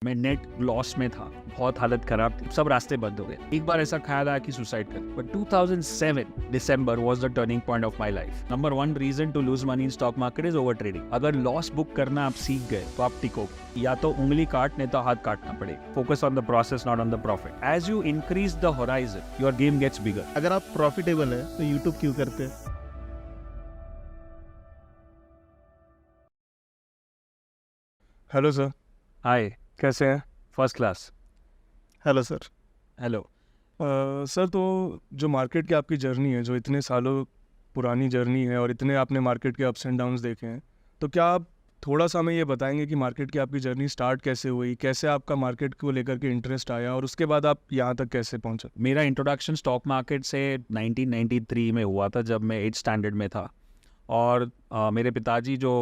मैं net loss में था, बहुत हालत खराब थी, सब रास्ते बंद हो गए। एक बार ऐसा ख्याल आया कि सुसाइड कर, but 2007 December was the turning point of my life. Number 1 reason to lose money in stock market is over trading. अगर लॉस बुक करना आप सीख गए तो आप टिको, या तो उंगली काट नहीं तो हाथ काटना पड़े। Focus on the process, not on the profit. As you increase the horizon your game gets bigger. अगर आप प्रॉफिटेबल है तो यूट्यूब क्यों करते हैं? Hello sir. हाय, कैसे हैं? First class. Hello sir. Hello. Sir, तो जो मार्केट की आपकी जर्नी है, जो इतने सालों पुरानी जर्नी है और इतने आपने मार्केट के अप्स एंड डाउन्स देखे हैं, तो क्या आप थोड़ा सा हमें ये बताएंगे कि मार्केट की आपकी जर्नी स्टार्ट कैसे हुई, कैसे आपका मार्केट को लेकर के इंटरेस्ट आया और उसके बाद आप यहाँ तक कैसे पहुँचे? मेरा इंट्रोडक्शन स्टॉक मार्केट से 1993 में हुआ था, जब मैं 8th स्टैंडर्ड में था। और मेरे पिताजी जो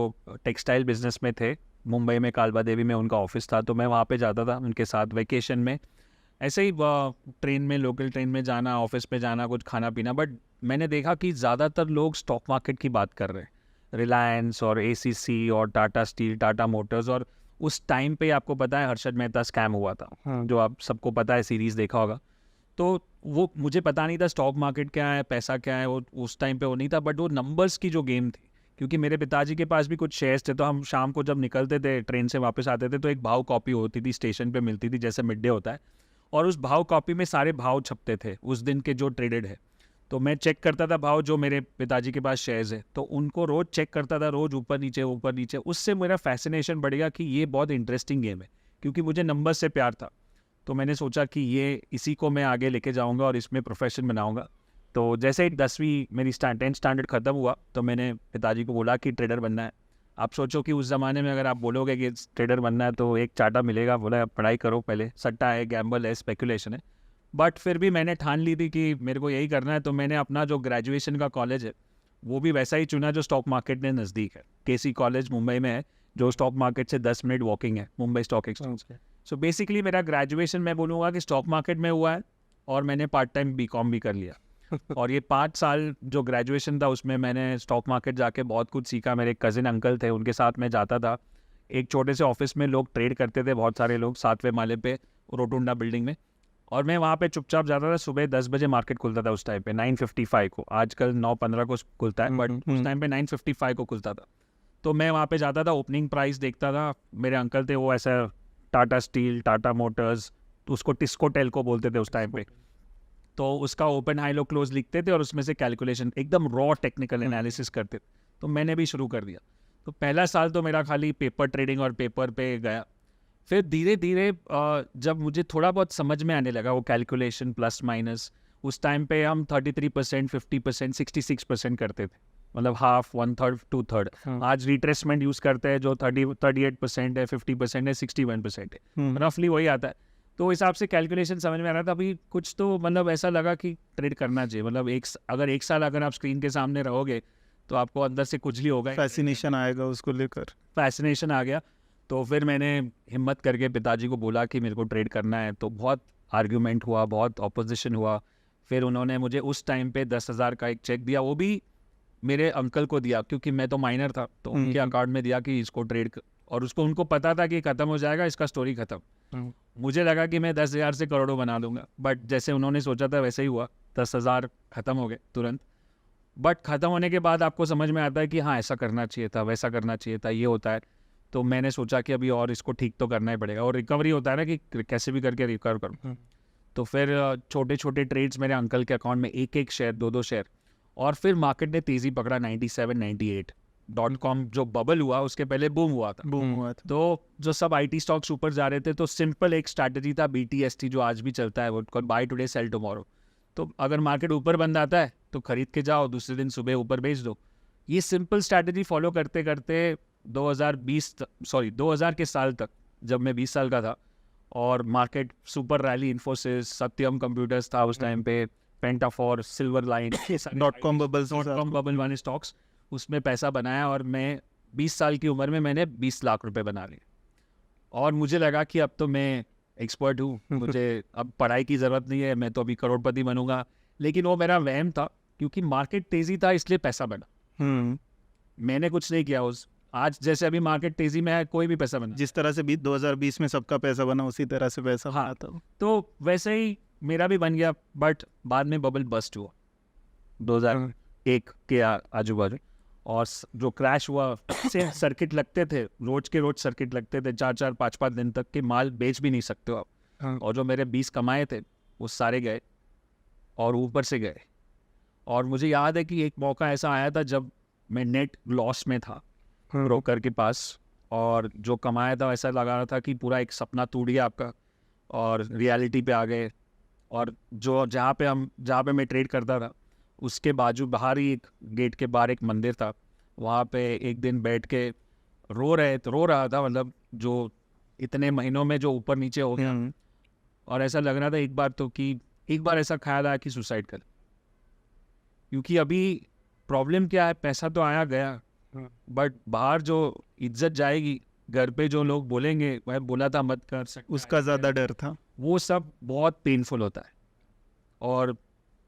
टेक्सटाइल बिजनेस में थे, मुंबई में कालबा देवी में उनका ऑफिस था, तो मैं वहाँ पे जाता था उनके साथ वेकेशन में। ऐसे ही ट्रेन में, लोकल ट्रेन में जाना, ऑफिस में जाना, कुछ खाना पीना। बट मैंने देखा कि ज़्यादातर लोग स्टॉक मार्केट की बात कर रहे हैं, रिलायंस और एसीसी और टाटा स्टील, टाटा मोटर्स। और उस टाइम पे आपको पता है हर्षद मेहता स्कैम हुआ था, हाँ। जो आप सबको पता है, सीरीज़ देखा होगा। तो वो मुझे पता नहीं था स्टॉक मार्केट क्या है, पैसा क्या है, वो उस टाइम पे वो नहीं था। बट वो नंबर्स की जो गेम थी, क्योंकि मेरे पिताजी के पास भी कुछ शेयर्स थे, तो हम शाम को जब निकलते थे ट्रेन से वापस आते थे तो एक भाव कॉपी होती थी, स्टेशन पे मिलती थी, जैसे मिड डे होता है। और उस भाव कॉपी में सारे भाव छपते थे उस दिन के जो ट्रेडेड है। तो मैं चेक करता था भाव, जो मेरे पिताजी के पास शेयर्स है, तो उनको रोज़ चेक करता था, रोज़ ऊपर नीचे ऊपर नीचे। उससे मेरा फैसिनेशन बढ़ गया कि ये बहुत इंटरेस्टिंग गेम है, क्योंकि मुझे नंबर से प्यार था। तो मैंने सोचा कि ये इसी को मैं आगे लेके जाऊंगा और इसमें प्रोफेशन बनाऊंगा। तो जैसे ही 10वीं मेरी 10th स्टैंडर्ड ख़त्म हुआ, तो मैंने पिताजी को बोला कि ट्रेडर बनना है। आप सोचो कि उस ज़माने में अगर आप बोलोगे कि ट्रेडर बनना है तो एक चाटा मिलेगा, बोला पढ़ाई करो, पहले सट्टा है, गैम्बल है, स्पेकुलेशन है। बट फिर भी मैंने ठान ली थी कि मेरे को यही करना है। तो मैंने अपना जो ग्रेजुएशन का कॉलेज है वो भी वैसा ही चुना जो स्टॉक मार्केट में नज़दीक है। केसी कॉलेज मुंबई में है, जो स्टॉक मार्केट से 10 मिनट वॉकिंग है, Mumbai stock exchange. So basically मेरा ग्रेजुएशन मैं बोलूँगा कि स्टॉक मार्केट में हुआ है, और मैंने पार्ट टाइम बीकॉम भी कर लिया। और ये 5 साल जो ग्रेजुएशन था उसमें मैंने स्टॉक मार्केट जाके बहुत कुछ सीखा। मेरे कज़िन अंकल थे, उनके साथ मैं जाता था। एक छोटे से ऑफिस में लोग ट्रेड करते थे, बहुत सारे लोग, 7वें माले पे रोटुंडा बिल्डिंग में। और मैं वहाँ पे चुपचाप जाता था। सुबह 10 बजे मार्केट खुलता था उस टाइम पे, 9:55 को। आजकल 9:15 को खुलता है, बट उस टाइम पे 9:55 को खुलता था। तो मैं वहाँ पे जाता था, ओपनिंग प्राइस देखता था। मेरे अंकल थे, वो ऐसा टाटा स्टील, टाटा मोटर्स, तो उसको टिस्को टेल्को बोलते थे उस टाइम पे। तो उसका ओपन हाई लो क्लोज लिखते थे और उसमें से कैलकुलेशन, एकदम रॉ टेक्निकल एनालिसिस करते थे। तो मैंने भी शुरू कर दिया। तो पहला साल तो मेरा खाली पेपर ट्रेडिंग और पेपर पे गया। फिर धीरे धीरे जब मुझे थोड़ा बहुत समझ में आने लगा वो कैलकुलेशन प्लस माइनस, उस टाइम पे हम 33%, 50%, 66% करते थे, मतलब हाफ, 1/3, 2/3। आज रिट्रेसमेंट यूज़ करते हैं, जो 38% है, 50% है, 61% है, रफली वही आता है। तो हिसाब से कैलकुलेशन समझ में आ रहा था। अभी कुछ तो मतलब ऐसा लगा कि ट्रेड करना चाहिए। मतलब अगर एक साल अगर आप स्क्रीन के सामने रहोगे तो आपको अंदर से कुछ नहीं होगा, फैसिनेशन आएगा उसको लेकर। फैसिनेशन आ गया। तो फिर मैंने हिम्मत करके पिताजी को बोला कि मेरे को ट्रेड करना है। तो बहुत आर्ग्यूमेंट हुआ, बहुत ऑपोजिशन हुआ। फिर उन्होंने मुझे उस टाइम पे 10,000 का एक चेक दिया, वो भी मेरे अंकल को दिया, क्योंकि मैं तो माइनर था, तो उनके अकाउंट में दिया कि इसको ट्रेड और उसको उनको पता था कि ख़त्म हो जाएगा, इसका स्टोरी ख़त्म। मुझे लगा कि मैं 10,000 से करोड़ों बना दूंगा, बट जैसे उन्होंने सोचा था वैसे ही हुआ। 10,000 ख़त्म हो गए तुरंत। बट ख़त्म होने के बाद आपको समझ में आता है कि हाँ, ऐसा करना चाहिए था, वैसा करना चाहिए था, ये होता है। तो मैंने सोचा कि अभी और इसको ठीक तो करना ही पड़ेगा, और रिकवरी होता है ना कि कैसे भी करके रिकवर करूँ। तो फिर छोटे छोटे ट्रेड्स मेरे अंकल के अकाउंट में, एक एक शेयर, 2-2 शेयर। और फिर मार्केट ने तेज़ी पकड़ा, 97, 98.com जो बबल हुआ उसके पहले बूम हुआ था। तो जो सब IT स्टॉक्स ऊपर जा रहे थे, तो सिंपल एक स्ट्रैटेजी था, BTST, जो आज भी चलता है, वो बाय टुडे सेल टुमारो। तो अगर मार्केट ऊपर बंद आता है तो खरीद के जाओ, दूसरे दिन सुबह ऊपर बेच दो। ये सिंपल स्ट्रैटेजी फॉलो करते करते 2000 के साल तक, जब मैं 20 साल का था, और मार्केट सुपर रैली, इन्फोसिस, सत्यम कंप्यूटर्स था उस टाइम पे, पेंटाफॉर, सिल्वर लाइन, .com बबल वाले स्टॉक्स, उसमें पैसा बनाया। और मैं 20 साल की उम्र में मैंने 20 लाख रुपए बना लिए। और मुझे लगा कि अब तो मैं एक्सपर्ट हूँ, मुझे अब पढ़ाई की ज़रूरत नहीं है, मैं तो अभी करोड़पति बनूंगा। लेकिन वो मेरा वहम था, क्योंकि मार्केट तेज़ी था इसलिए पैसा बना। मैंने कुछ नहीं किया। उस आज जैसे अभी मार्केट तेजी में है, कोई भी पैसा बना। जिस तरह से 2020 में सबका पैसा बना उसी तरह से पैसा हाँ। बना था। तो वैसे ही मेरा भी बन गया, बट बाद में बबल बस्ट हुआ 2001 के आजू बाजू। और जो क्रैश हुआ से सर्किट लगते थे, रोज के रोज सर्किट लगते थे, 4-4 5-5 दिन तक के माल बेच भी नहीं सकते हो आप। हाँ। और जो मेरे 20 कमाए थे वो सारे गए और ऊपर से गए। और मुझे याद है कि एक मौका ऐसा आया था जब मैं नेट लॉस में था ब्रोकर के पास, और जो कमाया था ऐसा लगा रहा था कि पूरा एक सपना टूट गया आपका, और रियलिटी पे आ गए। और जो जहाँ पे मैं ट्रेड करता था उसके बाजू बाहर ही एक गेट के बाहर एक मंदिर था, वहाँ पे एक दिन बैठ के रो रहा था, मतलब जो इतने महीनों में जो ऊपर नीचे हो गया। और ऐसा लग रहा था एक बार ऐसा ख्याल आया कि सुसाइड कर, क्योंकि अभी प्रॉब्लम क्या है, पैसा तो आया गया बट बाहर जो इज्जत जाएगी, घर पे जो लोग बोलेंगे वह बोला था मत कर सकता, उसका ज़्यादा डर था। वो सब बहुत पेनफुल होता है। और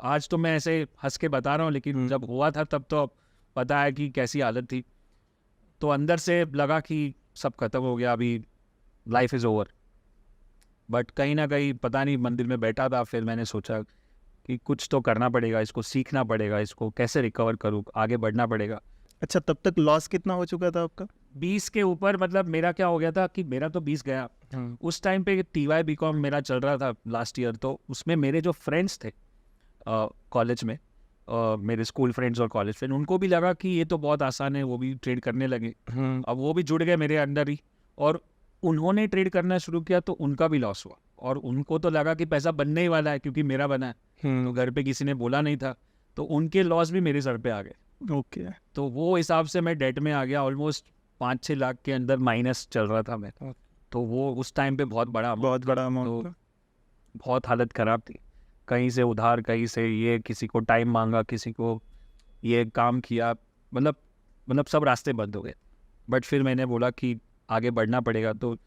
आज तो मैं ऐसे हंस के बता रहा हूँ, लेकिन जब हुआ था तब तो पता है कि कैसी हालत थी। तो अंदर से लगा कि सब खत्म हो गया, अभी लाइफ इज़ ओवर। बट कहीं ना कहीं पता नहीं, मंदिर में बैठा था, फिर मैंने सोचा कि कुछ तो करना पड़ेगा, इसको सीखना पड़ेगा, इसको कैसे रिकवर करूँ, आगे बढ़ना पड़ेगा। अच्छा, तब तक लॉस कितना हो चुका था आपका? 20 के ऊपर, मतलब मेरा क्या हो गया था कि मेरा तो 20 गया। उस टाइम पे TY BCom मेरा चल रहा था लास्ट ईयर, तो उसमें मेरे जो फ्रेंड्स थे कॉलेज में, मेरे स्कूल फ्रेंड्स और कॉलेज फ्रेंड, उनको भी लगा कि ये तो बहुत आसान है, वो भी ट्रेड करने लगे। अब वो भी जुड़ गए मेरे अंदर ही, और उन्होंने ट्रेड करना शुरू किया तो उनका भी लॉस हुआ। और उनको तो लगा कि पैसा बनने ही वाला है क्योंकि मेरा बना है, तो घर पे किसी ने बोला नहीं था, तो उनके लॉस भी मेरे सर पे आ गए। ओके। तो वो हिसाब से मैं डेट में आ गया, ऑलमोस्ट 5-6 लाख के अंदर माइनस चल रहा था मैं। तो वो उस टाइम पे बहुत बड़ा अमाउंट तो बहुत हालत ख़राब थी। कहीं से उधार, कहीं से ये, किसी को टाइम मांगा, किसी को ये काम किया, मतलब सब रास्ते बंद हो गए। बट फिर मैंने बोला कि आगे बढ़ना पड़ेगा, तो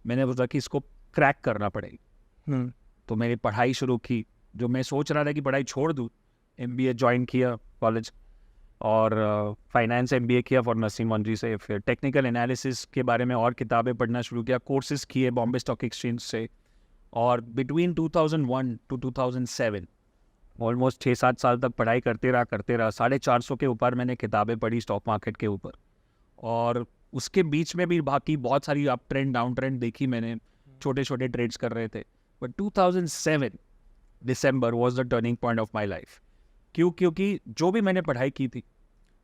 मैंने बोला कि इसको क्रैक करना पड़ेगी। तो मैंने पढ़ाई शुरू की, जो मैं सोच रहा था कि पढ़ाई छोड़ दूँ। MBA ज्वाइन किया कॉलेज, और फाइनेंस MBA किया फॉर नसीम मंजी से। फिर टेक्निकल एनालिसिस के बारे में और किताबें पढ़ना शुरू किया, कोर्सेज किए बॉम्बे स्टॉक एक्सचेंज से। और बिटवीन 2001 to 2007 ऑलमोस्ट 6-7 साल तक पढ़ाई करते रहा 450 के ऊपर मैंने किताबें पढ़ी स्टॉक मार्केट के ऊपर। और उसके बीच में भी बाकी बहुत सारी अप ट्रेंड डाउन ट्रेंड देखी मैंने, छोटे छोटे ट्रेड्स कर रहे थे। But 2007 December was the turning point of my life. क्योंकि जो भी मैंने पढ़ाई की थी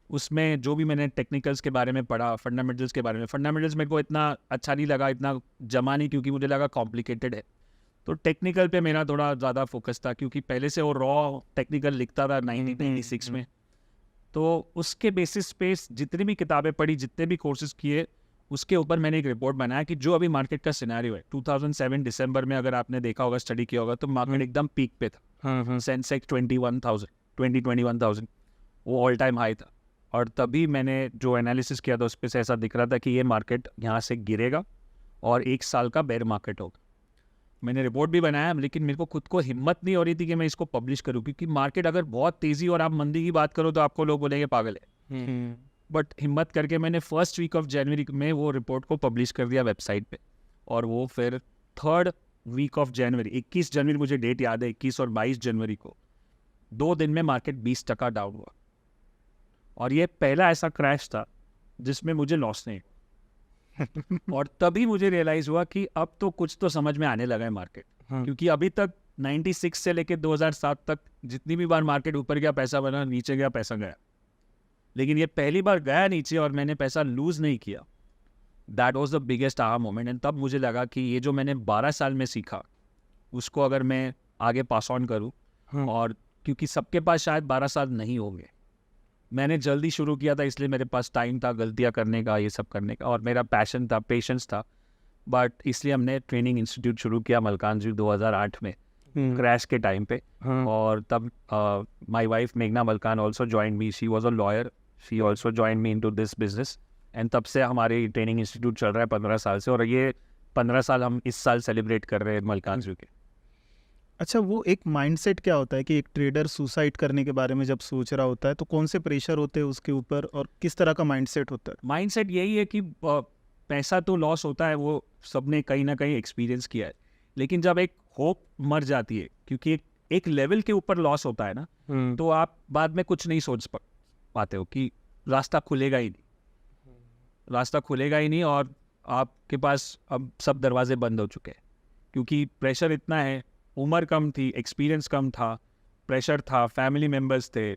उसमें, जो भी मैंने टेक्निकल्स के बारे में पढ़ा, फंडामेंटल्स के बारे में, फंडामेंटल्स मेरे को इतना अच्छा नहीं लगा, इतना जमा नहीं, क्योंकि मुझे लगा कॉम्प्लिकेटेड है। तो टेक्निकल पे मेरा थोड़ा ज़्यादा फोकस था, क्योंकि पहले से वो रॉ टेक्निकल लिखता था 1996 में। तो उसके बेसिस पे जितनी भी किताबें पढ़ी, जितने भी कोर्सेज किए, उसके ऊपर मैंने एक रिपोर्ट बनाया कि जो अभी मार्केट का सिनेरियो है 2007 दिसंबर में, अगर आपने देखा होगा, स्टडी किया होगा, तो मार्केट एकदम पीक पे था। सेंसेक्स 21,000 वो ऑल टाइम हाई था। और तभी मैंने जो एनालिसिस किया था उस पर से ऐसा दिख रहा था कि ये मार्केट यहाँ से गिरेगा और 1 साल का बेयर मार्केट होगा। मैंने रिपोर्ट भी बनाया, लेकिन मेरे को खुद को हिम्मत नहीं हो रही थी कि मैं इसको पब्लिश करूँ, क्योंकि मार्केट अगर बहुत तेज़ी और आप मंदी की बात करो तो आपको लोग बोलेंगे पागल है। बट हिम्मत करके मैंने फर्स्ट वीक ऑफ जनवरी में वो रिपोर्ट को पब्लिश कर दिया वेबसाइट पे। और वो फिर 3rd वीक ऑफ जनवरी, 21 जनवरी मुझे डेट याद है, 21 और 22 जनवरी को 2 दिन में मार्केट 20% डाउन हुआ। और ये पहला ऐसा क्रैश था जिसमें मुझे लॉस नहीं। और तभी मुझे रियलाइज़ हुआ कि अब तो कुछ तो समझ में आने लगा है मार्केट। क्योंकि अभी तक 96 से लेकर 2007 तक जितनी भी बार मार्केट ऊपर गया पैसा बना, नीचे गया पैसा गया, लेकिन ये पहली बार गया नीचे और मैंने पैसा लूज नहीं किया। That was the biggest aha moment. And तब मुझे लगा कि ये जो मैंने 12 साल में सीखा उसको अगर मैं आगे पास ऑन करूँ, और क्योंकि सबके पास शायद 12 साल नहीं होंगे, मैंने जल्दी शुरू किया था, इसलिए मेरे पास टाइम था गलतियाँ करने का, ये सब करने का, और मेरा पैशन था, पेशेंस था। बट इसलिए हमने ट्रेनिंग इंस्टीट्यूट शुरू किया मलकानगिरी 2008 में, क्रैश के टाइम पे। और तब माय वाइफ मेघना Malkan also join me, she was a lawyer, she also join me into this business. And तब से हमारे ट्रेनिंग इंस्टीट्यूट चल रहा है 15 साल से, और ये 15 साल हम इस साल सेलिब्रेट कर रहे हैं मलकानगिरी के। अच्छा, वो एक माइंडसेट क्या होता है कि एक ट्रेडर सुसाइड करने के बारे में जब सोच रहा होता है तो कौन से प्रेशर होते हैं उसके ऊपर और किस तरह का माइंडसेट होता है? माइंडसेट यही है कि पैसा तो लॉस होता है, वो सबने कहीं ना कहीं एक्सपीरियंस किया है, लेकिन जब एक होप मर जाती है, क्योंकि एक लेवल के ऊपर लॉस होता है ना, तो आप बाद में कुछ नहीं सोच पाते हो कि रास्ता खुलेगा ही नहीं, रास्ता खुलेगा ही नहीं, और आपके पास अब सब दरवाजे बंद हो चुके हैं, क्योंकि प्रेशर इतना है, उम्र कम थी, एक्सपीरियंस कम था, प्रेशर था, फैमिली मेम्बर्स थे,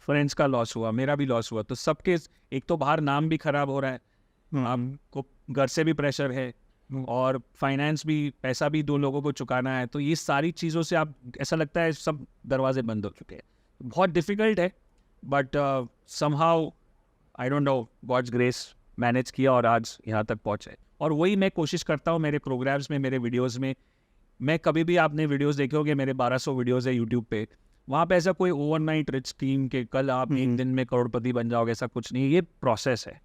फ्रेंड्स का लॉस हुआ, मेरा भी लॉस हुआ, तो सबके एक तो बाहर नाम भी खराब हो रहा है, आपको घर से भी प्रेशर है, और फाइनेंस भी, पैसा भी दो लोगों को चुकाना है, तो ये सारी चीज़ों से आप ऐसा लगता है सब दरवाजे बंद हो चुके हैं। बहुत डिफिकल्ट है, but somehow I don't know, God's grace manage किया और आज यहाँ तक पहुँचे। और वही मैं कोशिश करता हूँ मेरे प्रोग्राम्स में, मेरे वीडियोज़ में। मैं कभी भी, आपने वीडियोज़ देखे होंगे, मेरे 1200 वीडियोज़ है यूट्यूब पे, वहाँ पे ऐसा कोई ओवरनाइट रिच स्कीम के कल आप एक दिन में करोड़पति बन जाओगे, ऐसा कुछ नहीं है। ये प्रोसेस है,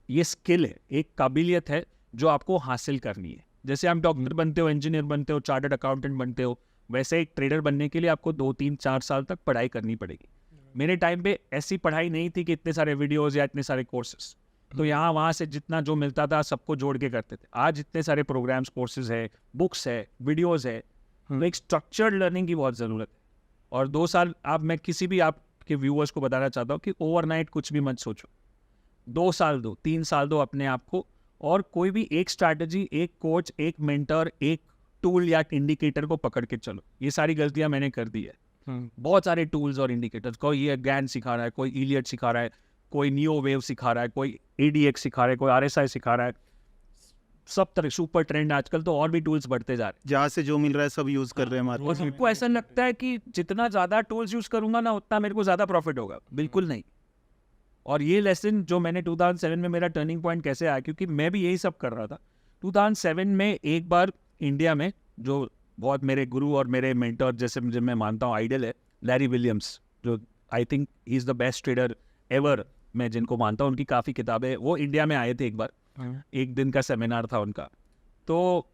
ये स्किल है, एक काबिलियत है जो आपको हासिल करनी है। जैसे आप डॉक्टर बनते हो, इंजीनियर बनते हो, चार्टर्ड अकाउंटेंट बनते हो, वैसे एक ट्रेडर बनने के लिए आपको 2-3-4 साल तक पढ़ाई करनी पड़ेगी। मेरे टाइम पे ऐसी पढ़ाई नहीं थी कि इतने सारे वीडियोज़ या इतने सारे कोर्सेज, तो यहाँ वहाँ से जितना जो मिलता था सबको जोड़ के करते थे। आज इतने सारे प्रोग्राम्स, कोर्सेज है, बुक्स है, वीडियोज़ है, तो एक स्ट्रक्चर्ड लर्निंग की बहुत ज़रूरत है। और 2 साल, आप, मैं किसी भी आपके व्यूअर्स को बताना चाहता हूँ कि ओवरनाइट कुछ भी मत सोचो, 2 साल दो, 3 साल दो अपने आप को, और कोई भी एक स्ट्रैटेजी, एक कोच, एक मेंटर, एक टूल या इंडिकेटर को पकड़ के चलो। ये सारी गलतियां मैंने कर दी है। बहुत सारे टूल्स और इंडिकेटर्स, कोई ये गैन सिखा रहा है, कोई इलियट सिखा रहा है, कोई नियो वेव सिखा रहा है, कोई एडीएक्स सिखा रहा है, कोई आरएसआई सिखा रहा है, सब तरह सुपर ट्रेंड आजकल तो और भी टूल्स बढ़ते जा रहे जहाँ से जो मिल रहा है सब यूज कर रहे हैं हैं। मार्केट और में। सबको ऐसा लगता है कि जितना ज़्यादा टूल्स यूज़ करूंगा ना, उतना मेरे को ज़्यादा प्रॉफिट होगा। बिल्कुल नहीं। और ये लेसन जो मैंने 2007 में, मेरा टर्निंग पॉइंट कैसे आया, क्योंकि मैं भी यही सब कर रहा था। 2007 में एक बार इंडिया में, जो बहुत मेरे गुरु और मेरे मेंटर जैसे मुझे, मैं मानता हूँ आइडल है, लैरी विलियम्स, जो I think he is the best trader ever, मैं जिनको मानता हूँ, उनकी काफ़ी किताबें, वो इंडिया में आए थे एक बार, एक दिन का सेमिनार था उनका, तो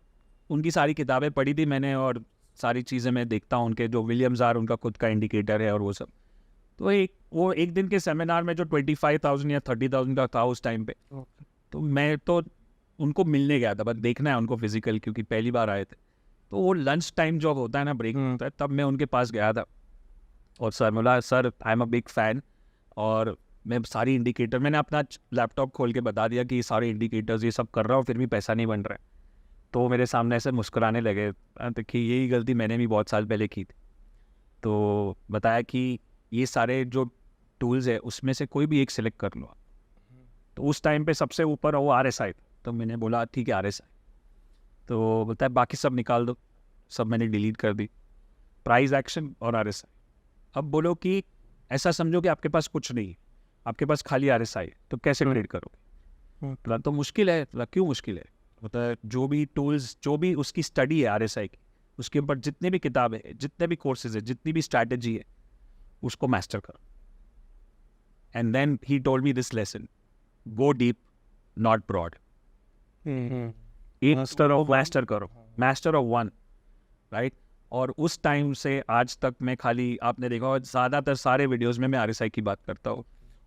उनकी सारी किताबें पढ़ी थी मैंने, और सारी चीज़ें मैं देखता हूँ उनके, जो विलियम्स आर उनका खुद का इंडिकेटर है और वो सब। तो वो एक दिन के सेमिनार में जो 25,000 या 30,000 का था उस टाइम पे, तो मैं तो उनको मिलने गया था, बस देखना है उनको फिजिकल, क्योंकि पहली बार आए थे। तो वो लंच टाइम जो होता है ना, ब्रेक होता है, तब मैं उनके पास गया था, और सर बोला, sir I am a big fan, और मैं सारी इंडिकेटर, मैंने अपना लैपटॉप खोल के बता दिया कि ये सारे इंडिकेटर्स ये सब कर रहा हूँ, फिर भी पैसा नहीं बन रहा है। तो मेरे सामने ऐसे मुस्कुराने लगे, देखिए यही गलती मैंने भी बहुत साल पहले की थी। तो बताया कि ये सारे जो टूल्स है उसमें से कोई भी एक सिलेक्ट कर लो। तो उस टाइम पे सबसे ऊपर वो RSI था, तो मैंने बोला ठीक है RSI, तो बोलता है बाकी सब निकाल दो, सब मैंने डिलीट कर दी, प्राइस एक्शन और RSI। अब बोलो कि ऐसा समझो कि आपके पास कुछ नहीं है, आपके पास खाली RSI है, तो कैसे ट्रेड करोगे? बोला तो मुश्किल है। बोला क्यों मुश्किल है? होता है जो भी टूल्स, जो भी उसकी स्टडी है RSI की, उसके ऊपर जितने भी किताबें हैं, जितने भी कोर्सेज है, जितनी भी स्ट्रैटेजी है, उसको मास्टर करो। And then he told me this lesson, go deep not broad. एक मास्टर करो, मास्टर ऑफ वन, राइट। और उस टाइम से आज तक मैं खाली, आपने देखा होगा ज़्यादातर सारे वीडियोस में मैं RSI की बात करता हूँ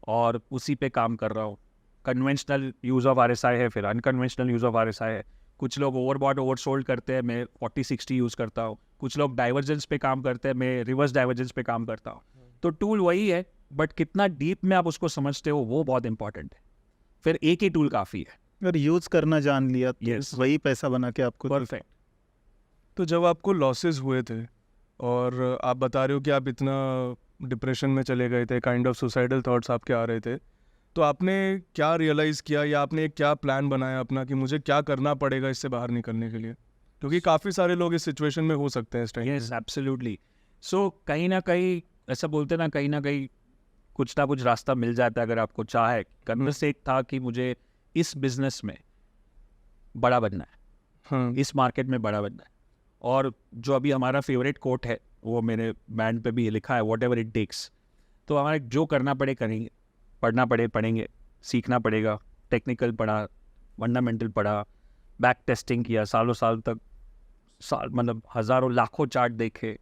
और उसी पे काम कर रहा हूँ। कन्वेंशनल यूज़ ऑफ RSI है, फिर अनकन्वेंशनल यूज़ ऑफ RSI है। कुछ लोग ओवरबॉट ओवरसोल्ड करते हैं, मैं 40-60 यूज़ करता हूँ। कुछ लोग डाइवर्जेंस पे काम करते हैं, मैं रिवर्स डाइवर्जेंस पे काम करता हूँ। तो टूल वही है, बट कितना डीप में आप उसको समझते हो वो बहुत इंपॉर्टेंट है। फिर एक ही टूल काफ़ी है। अगर यूज करना जान लिया तो Yes. वही पैसा बना के आपको परफेक्ट। तो जब आपको लॉसेस हुए थे और आप बता रहे हो कि आप इतना डिप्रेशन में चले गए थे, काइंड ऑफ सुसाइडल थॉट्स आपके आ रहे थे, तो आपने क्या रियलाइज़ किया या आपने एक क्या प्लान बनाया अपना कि मुझे क्या करना पड़ेगा इससे बाहर निकलने के लिए? क्योंकि काफ़ी सारे लोग इस सिचुएशन में हो सकते हैं इस टाइम। Yes, absolutely. सो कहीं ना कहीं ऐसा बोलते ना, कहीं ना कहीं कुछ ना कुछ रास्ता मिल जाता है अगर आपको चाहे। करने से एक था कि मुझे इस बिजनेस में बड़ा बनना है, हाँ, इस मार्केट में बड़ा बनना है। और जो अभी हमारा फेवरेट कोट है, वो मेरे बैंड पे भी लिखा है, वॉट एवर इट टेक्स। तो हमारे जो करना पड़े करेंगे, पढ़ना पड़े पढ़ेंगे, सीखना पड़ेगा। टेक्निकल पढ़ा, फंडामेंटल पढ़ा, बैक टेस्टिंग किया, सालों साल तक साल मतलब हज़ारों लाखों चार्ट देखे,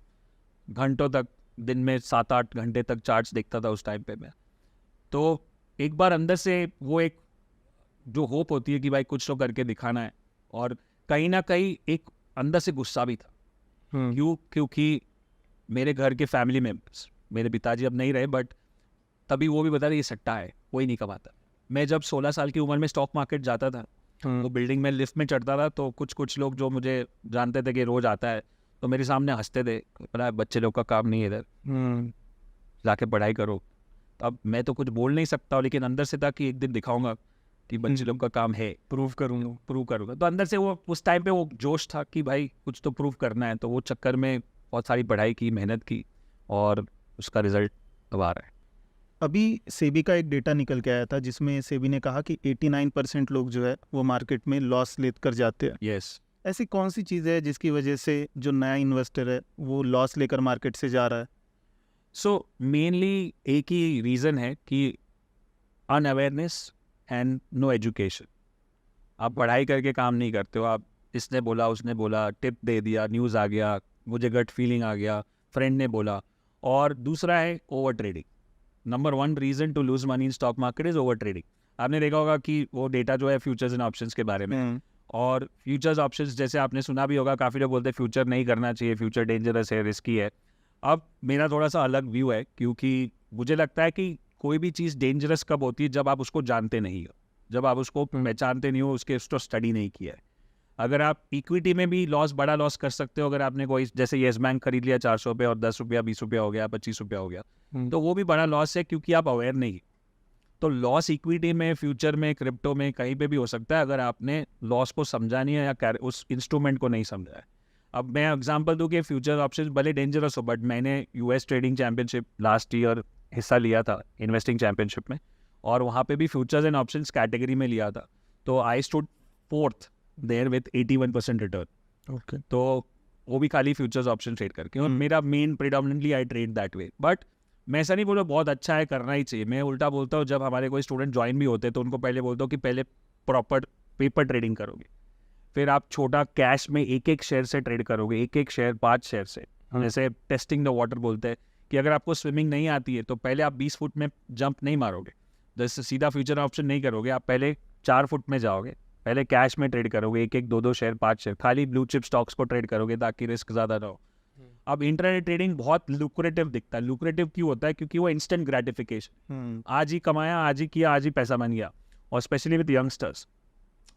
घंटों तक, दिन में 7-8 घंटे तक चार्ट्स देखता था उस टाइम पे मैं। तो एक बार अंदर से वो एक जो होप होती है कि भाई कुछ तो करके दिखाना है, और कहीं ना कहीं एक अंदर से गुस्सा भी था। क्योंकि मेरे घर के फैमिली मेम्बर्स, मेरे पिताजी अब नहीं रहे, बट तभी वो भी बता रहे ये सट्टा है, कोई नहीं कमाता। मैं जब 16 साल की उम्र में स्टॉक मार्केट जाता था, वो बिल्डिंग में लिफ्ट में चढ़ता था, तो कुछ लोग जो मुझे जानते थे कि रोज आता है, तो मेरे सामने हंसते थे, बोला बच्चे लोग का काम नहीं है इधर, जाके पढ़ाई करो। अब मैं तो कुछ बोल नहीं सकता, लेकिन अंदर से था कि एक दिन दिखाऊंगा कि बच्चे लोग का काम है, प्रूव करूँगा। तो अंदर से वो उस टाइम पे वो जोश था कि भाई कुछ तो प्रूव करना है। तो वो चक्कर में बहुत सारी पढ़ाई की, मेहनत की, और उसका रिजल्ट अब आ रहा है। अभी सेबी का एक डेटा निकल के आया था जिसमें सेबी ने कहा कि 89% लोग जो है वो मार्केट में लॉस लेकर जाते हैं। यस, ऐसी कौन सी चीज़ है जिसकी वजह से जो नया इन्वेस्टर है वो लॉस लेकर मार्केट से जा रहा है? सो मेनली एक ही रीज़न है कि अनअवेयरनेस एंड नो एजुकेशन। आप पढ़ाई करके काम नहीं करते हो, आप इसने बोला उसने बोला, टिप दे दिया, न्यूज़ आ गया, मुझे गट फीलिंग आ गया, फ्रेंड ने बोला। और दूसरा है over trading. Number 1 reason to lose money in stock market is over trading. आपने देखा होगा कि वो डेटा जो है फ्यूचर्स एंड ऑप्शंस के बारे में, और फ्यूचर्स ऑप्शंस जैसे आपने सुना भी होगा, काफ़ी लोग बोलते हैं फ्यूचर नहीं करना चाहिए, फ्यूचर डेंजरस है, रिस्की है। अब मेरा थोड़ा सा अलग व्यू है, क्योंकि मुझे लगता है कि कोई भी चीज़ डेंजरस कब होती है, जब आप उसको जानते नहीं हो, जब आप उसको पहचानते नहीं हो, उसको स्टडी नहीं किया है। अगर आप इक्विटी में भी बड़ा लॉस कर सकते हो, अगर आपने कोई जैसे येस बैंक खरीद लिया 400 पे, और 10 रुपया 20 रुपया हो गया, 25 रुपया हो गया, तो वो भी बड़ा लॉस है, क्योंकि आप अवेयर नहीं। तो लॉस इक्विटी में, फ्यूचर में, क्रिप्टो में, कहीं पे भी हो सकता है, अगर आपने लॉस को समझा नहीं है या उस इंस्ट्रूमेंट को नहीं समझा है। अब मैं एग्जांपल दूं कि फ्यूचर ऑप्शंस भले डेंजरस हो, बट मैंने US trading championship last year हिस्सा लिया था, इन्वेस्टिंग चैंपियनशिप में, और वहाँ पे भी फ्यूचर्स एंड ऑप्शंस कैटेगरी में लिया था। तो I stood 4th there with 81% return. Okay. तो वो भी खाली फ्यूचर्स ऑप्शन ट्रेड करके, और मेरा main predominantly I trade that way. But मैं ऐसा नहीं बोला बहुत अच्छा है, करना ही चाहिए। मैं उल्टा बोलता हूँ, जब हमारे कोई स्टूडेंट ज्वाइन भी होते हैं तो उनको पहले बोलता हूँ कि पहले प्रॉपर पेपर ट्रेडिंग करोगे, फिर आप छोटा कैश में एक शेयर से ट्रेड करोगे, एक शेयर 5 शेयर से। जैसे टेस्टिंग द वाटर बोलते हैं कि अगर आपको स्विमिंग नहीं आती है तो पहले आप 20 फुट में जंप नहीं मारोगे, जैसे सीधा फ्यूचर ऑप्शन नहीं करोगे, आप पहले 4 फुट में जाओगे, पहले कैश में ट्रेड करोगे, 2 शेयर 5 शेयर, खाली ब्लू चिप स्टॉक्स को ट्रेड करोगे ताकि रिस्क ज़्यादा ना हो। अब इंटरनेट ट्रेडिंग बहुत लुक्रेटिव दिखता है। लुक्रेटिव क्यों होता है? क्योंकि वो इंस्टेंट ग्रेटिफिकेशन, आज ही कमाया, आज ही किया, आज ही पैसा बन गया, और स्पेशली विद यंगस्टर्स।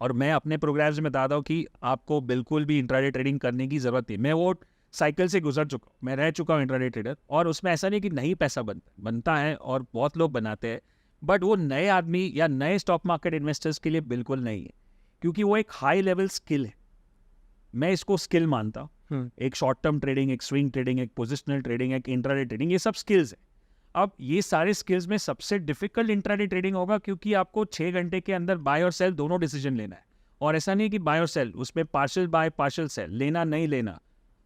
और मैं अपने प्रोग्राम्स में बताता हूँ कि आपको बिल्कुल भी इंट्राडे ट्रेडिंग करने की ज़रूरत नहीं। मैं वो साइकिल से गुजर चुका हूँ, मैं रह चुका हूँ इंट्राडे ट्रेडर, और उसमें ऐसा नहीं कि नहीं पैसा बनता है, और बहुत लोग बनाते हैं, बट वो नए आदमी या नए स्टॉक मार्केट इन्वेस्टर्स के लिए बिल्कुल नहीं है, क्योंकि वो एक हाई लेवल स्किल है। मैं इसको स्किल मानता हूँ। एक शॉर्ट टर्म ट्रेडिंग, एक स्विंग ट्रेडिंग, एक पोजिशनल ट्रेडिंग, एक इंट्राडे ट्रेडिंग, ये सब स्किल्स है। अब ये सारे स्किल्स में सबसे डिफिकल्ट इंट्राडे ट्रेडिंग होगा, क्योंकि आपको 6 घंटे के अंदर बाय और सेल दोनों डिसीजन लेना है। और ऐसा नहीं कि बाय और सेल, उसमें पार्शियल बाय पार्शियल सेल, लेना नहीं लेना,